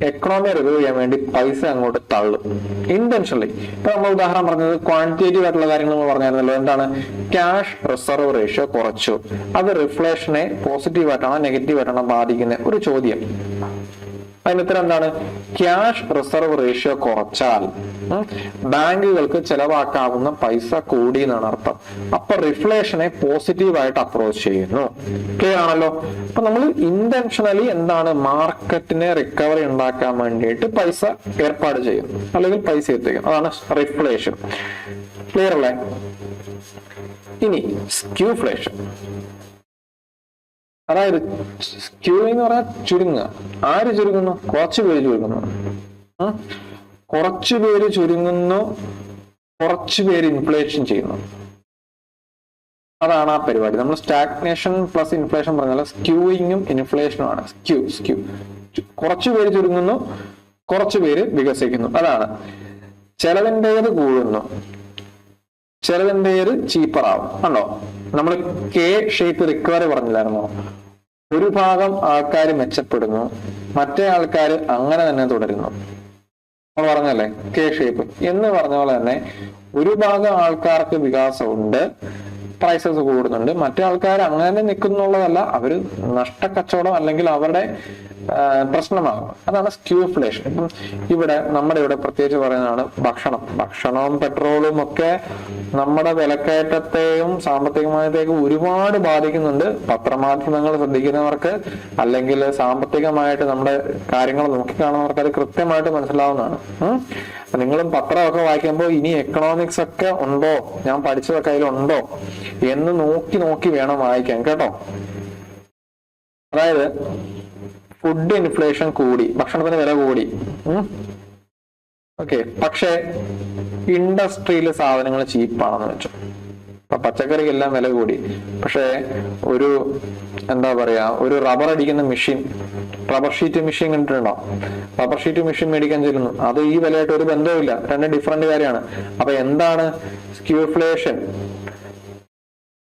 എക്കണോമി റിവ്യൂ ചെയ്യാൻ വേണ്ടി പൈസ അങ്ങോട്ട് തള്ളും. ഇന്റൻഷനലി. ഇപ്പൊ നമ്മൾ ഉദാഹരണം പറഞ്ഞത് ക്വാണ്ടിറ്റേറ്റീവ് ആയിട്ടുള്ള കാര്യങ്ങൾ നമ്മൾ പറഞ്ഞായിരുന്നല്ലോ. എന്താണ്? ക്യാഷ് റിസർവ് റേഷ്യോ കുറച്ചു. അത് റിഫ്ലേഷനെ പോസിറ്റീവ് ആയിട്ടാണോ നെഗറ്റീവ് ആയിട്ടാണോ ബാധിക്കുന്നത്? ഒരു ചോദ്യം. അതിന് ഉത്തരം എന്താണ്? ക്യാഷ് റിസർവ് റേഷ്യോ കുറച്ചാൽ ബാങ്കുകൾക്ക് ചെലവാക്കാവുന്ന പൈസ കൂടി എന്നാണ് അർത്ഥം. അപ്പൊ റിഫ്ലേഷനെ പോസിറ്റീവായിട്ട് അപ്രോച്ച് ചെയ്യുന്നു. ക്ലിയർ ആണല്ലോ? അപ്പൊ നമ്മൾ ഇന്റൻഷനലി എന്താണ്, മാർക്കറ്റിനെ റിക്കവറി ഉണ്ടാക്കാൻ വേണ്ടിയിട്ട് പൈസ ഏർപ്പാട് ചെയ്യും, അല്ലെങ്കിൽ പൈസ എത്തിക്കും. അതാണ് റിഫ്ലേഷൻ. ക്ലിയർ അല്ലേ? ഇനി സ്ക്യൂഫ്ലേഷൻ. അതായത് ക്യൂ എന്ന് പറഞ്ഞാൽ ചുരുങ്ങുക. ആര് ചുരുങ്ങുന്നു? കുറച്ചു പേര് ചുരുങ്ങുന്നു. കുറച്ചു പേര് ഇൻഫ്ലേഷൻ ചെയ്യുന്നു. അതാണ് ആ പരിപാടി. നമ്മൾ സ്റ്റാഗ്നേഷൻ പ്ലസ് ഇൻഫ്ലേഷൻ പറഞ്ഞാൽ സ്ക്യൂയിങ്ങും ഇൻഫ്ലേഷനും ആണ്. സ്ക്യൂ കുറച്ചു പേര് ചുരുങ്ങുന്നു, കുറച്ചു പേര് വികസിക്കുന്നു. അതാണ്. ചെലവിൻ്റെത് കൂടുന്നു, ചെലവിൻ്റെത് ചീപ്പറാവും. കണ്ടോ? നമ്മൾ കെ ഷേപ്പ് റിക്കവറി പറഞ്ഞില്ലായിരുന്നോ? ഒരു ഭാഗം ആൾക്കാർ മെച്ചപ്പെടുന്നു, മറ്റേ ആൾക്കാർ അങ്ങനെ തന്നെ തുടരുന്നു. നമ്മൾ പറഞ്ഞല്ലേ കെ ഷേപ്പ് എന്ന് പറഞ്ഞ പോലെ തന്നെ ഒരു ഭാഗം ആൾക്കാർക്ക് വികാസമുണ്ട്, പ്രൈസസ് കൂടുന്നുണ്ട്, മറ്റേ ആൾക്കാർ അങ്ങനെ നിൽക്കുന്നുള്ളതല്ല, അവര് നഷ്ടക്കച്ചവടം അല്ലെങ്കിൽ അവരുടെ പ്രശ്നമാകും. അതാണ് സ്ക്യൂഫ്ലേഷൻ. ഇപ്പം നമ്മുടെ ഇവിടെ പ്രത്യേകിച്ച് പറയുന്നതാണ് ഭക്ഷണവും പെട്രോളും ഒക്കെ നമ്മുടെ വിലക്കയറ്റത്തെയും സാമ്പത്തികമായത്തേക്കും ഒരുപാട് ബാധിക്കുന്നുണ്ട്. പത്രമാധ്യമങ്ങൾ ശ്രദ്ധിക്കുന്നവർക്ക് അല്ലെങ്കിൽ സാമ്പത്തികമായിട്ട് നമ്മുടെ കാര്യങ്ങൾ നോക്കിക്കാണുന്നവർക്ക് അത് കൃത്യമായിട്ട് മനസ്സിലാവുന്നതാണ്. നിങ്ങളും പത്രമൊക്കെ വായിക്കുമ്പോൾ ഇനി എക്കണോമിക്സ് ഒക്കെ ഉണ്ടോ, ഞാൻ പഠിച്ചതൊക്കെ അതിലുണ്ടോ എന്ന് നോക്കി നോക്കി വേണം വായിക്കാൻ കേട്ടോ. അതായത് ഫുഡ് ഇൻഫ്ലേഷൻ കൂടി, ഭക്ഷണത്തിന് വില കൂടി. ഓക്കെ, പക്ഷെ ഇൻഡസ്ട്രിയിലെ സാധനങ്ങൾ ചീപ്പാണെന്ന് വെച്ചു. ഇപ്പൊ പച്ചക്കറിക്കെല്ലാം വില കൂടി, പക്ഷെ ഒരു എന്താ പറയാ, ഒരു റബ്ബർ അടിക്കുന്ന മെഷീൻ, റബ്ബർ ഷീറ്റ് മെഷീൻ കണ്ടിട്ടുണ്ടോ? റബ്ബർ ഷീറ്റ് മെഷീൻ മേടിക്കാൻ ചെല്ലുന്നു, അത് ഈ വിലയായിട്ട് ഒരു ബന്ധവുമില്ല, രണ്ട് ഡിഫറെന്റ് കാര്യമാണ്. അപ്പൊ എന്താണ് സ്ക്യൂഫ്ലേഷൻ?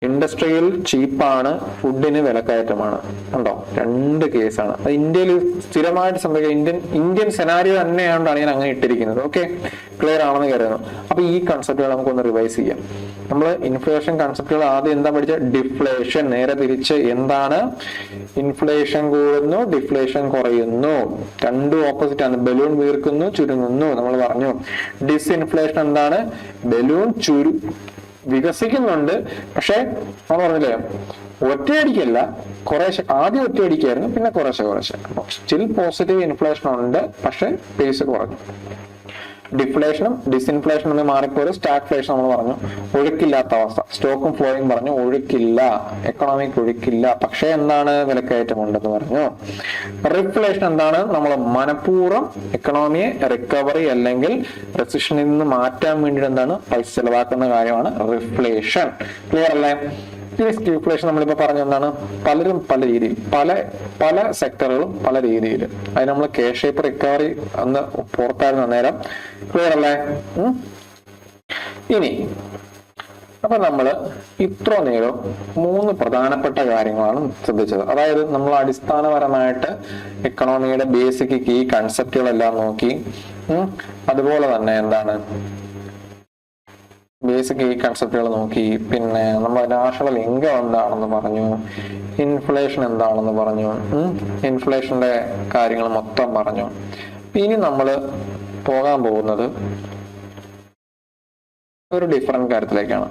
ഇൻഡസ്ട്രിയിൽ ചീപ്പാണ്, ഫുഡിന് വിലക്കയറ്റമാണ്. ഉണ്ടോ? രണ്ട് കേസാണ്. അത് ഇന്ത്യയിൽ സ്ഥിരമായിട്ട് സംഭവിക്കുക. ഇന്ത്യൻ സെനാരിയോ തന്നെയാണ്ടാണ് ഞാൻ അങ്ങനെ ഇട്ടിരിക്കുന്നത്. ഓക്കെ, ക്ലിയർ ആണെന്ന് കരുതുന്നു. അപ്പൊ ഈ കൺസെപ്റ്റുകൾ നമുക്കൊന്ന് റിവൈസ് ചെയ്യാം. നമ്മൾ ഇൻഫ്ലേഷൻ കൺസെപ്റ്റുകൾ ആദ്യം എന്താ പഠിച്ച? ഡിഫ്ലേഷൻ. നേരെ തിരിച്ച് എന്താണ്? ഇൻഫ്ലേഷൻ കൂടുന്നു, ഡിഫ്ലേഷൻ കുറയുന്നു. രണ്ടും ഓപ്പോസിറ്റ് ആണ്. ബലൂൺ വീർക്കുന്നു, ചുരുങ്ങുന്നു നമ്മൾ പറഞ്ഞു. ഡിസ്ഇൻഫ്ലേഷൻ എന്താണ്? ബലൂൺ വികസിക്കുന്നുണ്ട്, പക്ഷെ നമ്മൾ പറഞ്ഞില്ലേ, ഒറ്റയടിക്കല്ല, കുറേശ്ശെ. ആദ്യം ഒറ്റയടിക്കായിരുന്നു, പിന്നെ കുറേശ്ശെ. അപ്പൊ സ്റ്റിൽ പോസിറ്റീവ് ഇൻഫ്ലേഷൻ ഉണ്ട്, പക്ഷെ പേസ് കുറഞ്ഞു. ഡിഫ്ലേഷനും ഡിസ്ഇൻഫ്ലേഷനും ഒന്ന് മാറിപ്പോയി. സ്റ്റാഗ്ഫ്ലേഷൻ നമ്മൾ പറഞ്ഞു, ഒഴുക്കില്ലാത്ത അവസ്ഥ. സ്റ്റോക്കും ഫ്ലോയും പറഞ്ഞു, ഒഴുക്കില്ല, എക്കണോമിക് ഒഴുക്കില്ല, പക്ഷെ എന്താണ്? വിലക്കയറ്റം ഉണ്ടെന്ന് പറഞ്ഞു. റിഫ്ലേഷൻ എന്താണ്? നമ്മൾ മനഃപൂർവ്വം എക്കണോമിയെ റിക്കവറി അല്ലെങ്കിൽ റെസിഷനിൽ നിന്ന് മാറ്റാൻ വേണ്ടിയിട്ട് എന്താണ്? പൈസ ചെലവാക്കുന്ന കാര്യമാണ് റിഫ്ലേഷൻ. ക്ലിയർ അല്ലേ? ഈ സ്ക്യൂഫ്ലേഷൻ നമ്മളിപ്പോ പറഞ്ഞ എന്താണ്? പലരും പല രീതിയിൽ, പല സെക്ടറുകളും പല രീതിയിൽ. അത് നമ്മൾ കെ ഷേപ്പ് റിക്കവറി എന്ന് പുറത്തായിരുന്നു നേരം. ക്ലിയർ അല്ലേ? ഇനി അപ്പൊ നമ്മള് ഇത്ര നേരം 3 പ്രധാനപ്പെട്ട കാര്യങ്ങളാണ് ശ്രദ്ധിച്ചത്. അതായത് നമ്മൾ അടിസ്ഥാനപരമായിട്ട് എക്കണോമിയുടെ ബേസിക് കീ കൺസെപ്റ്റുകളെല്ലാം നോക്കി. അതുപോലെ തന്നെ എന്താണ് ബേസിക് ഈ കൺസെപ്റ്റുകൾ നോക്കി. പിന്നെ നമ്മൾ നാഷണൽ ഇൻകം എന്താണെന്ന് പറഞ്ഞു, ഇൻഫ്ലേഷൻ എന്താണെന്ന് പറഞ്ഞു, ഇൻഫ്ലേഷന്റെ കാര്യങ്ങൾ മൊത്തം പറഞ്ഞു. ഇനി നമ്മൾ പോകാൻ പോകുന്നത് ഒരു ഡിഫറെന്റ് കാര്യത്തിലേക്കാണ്.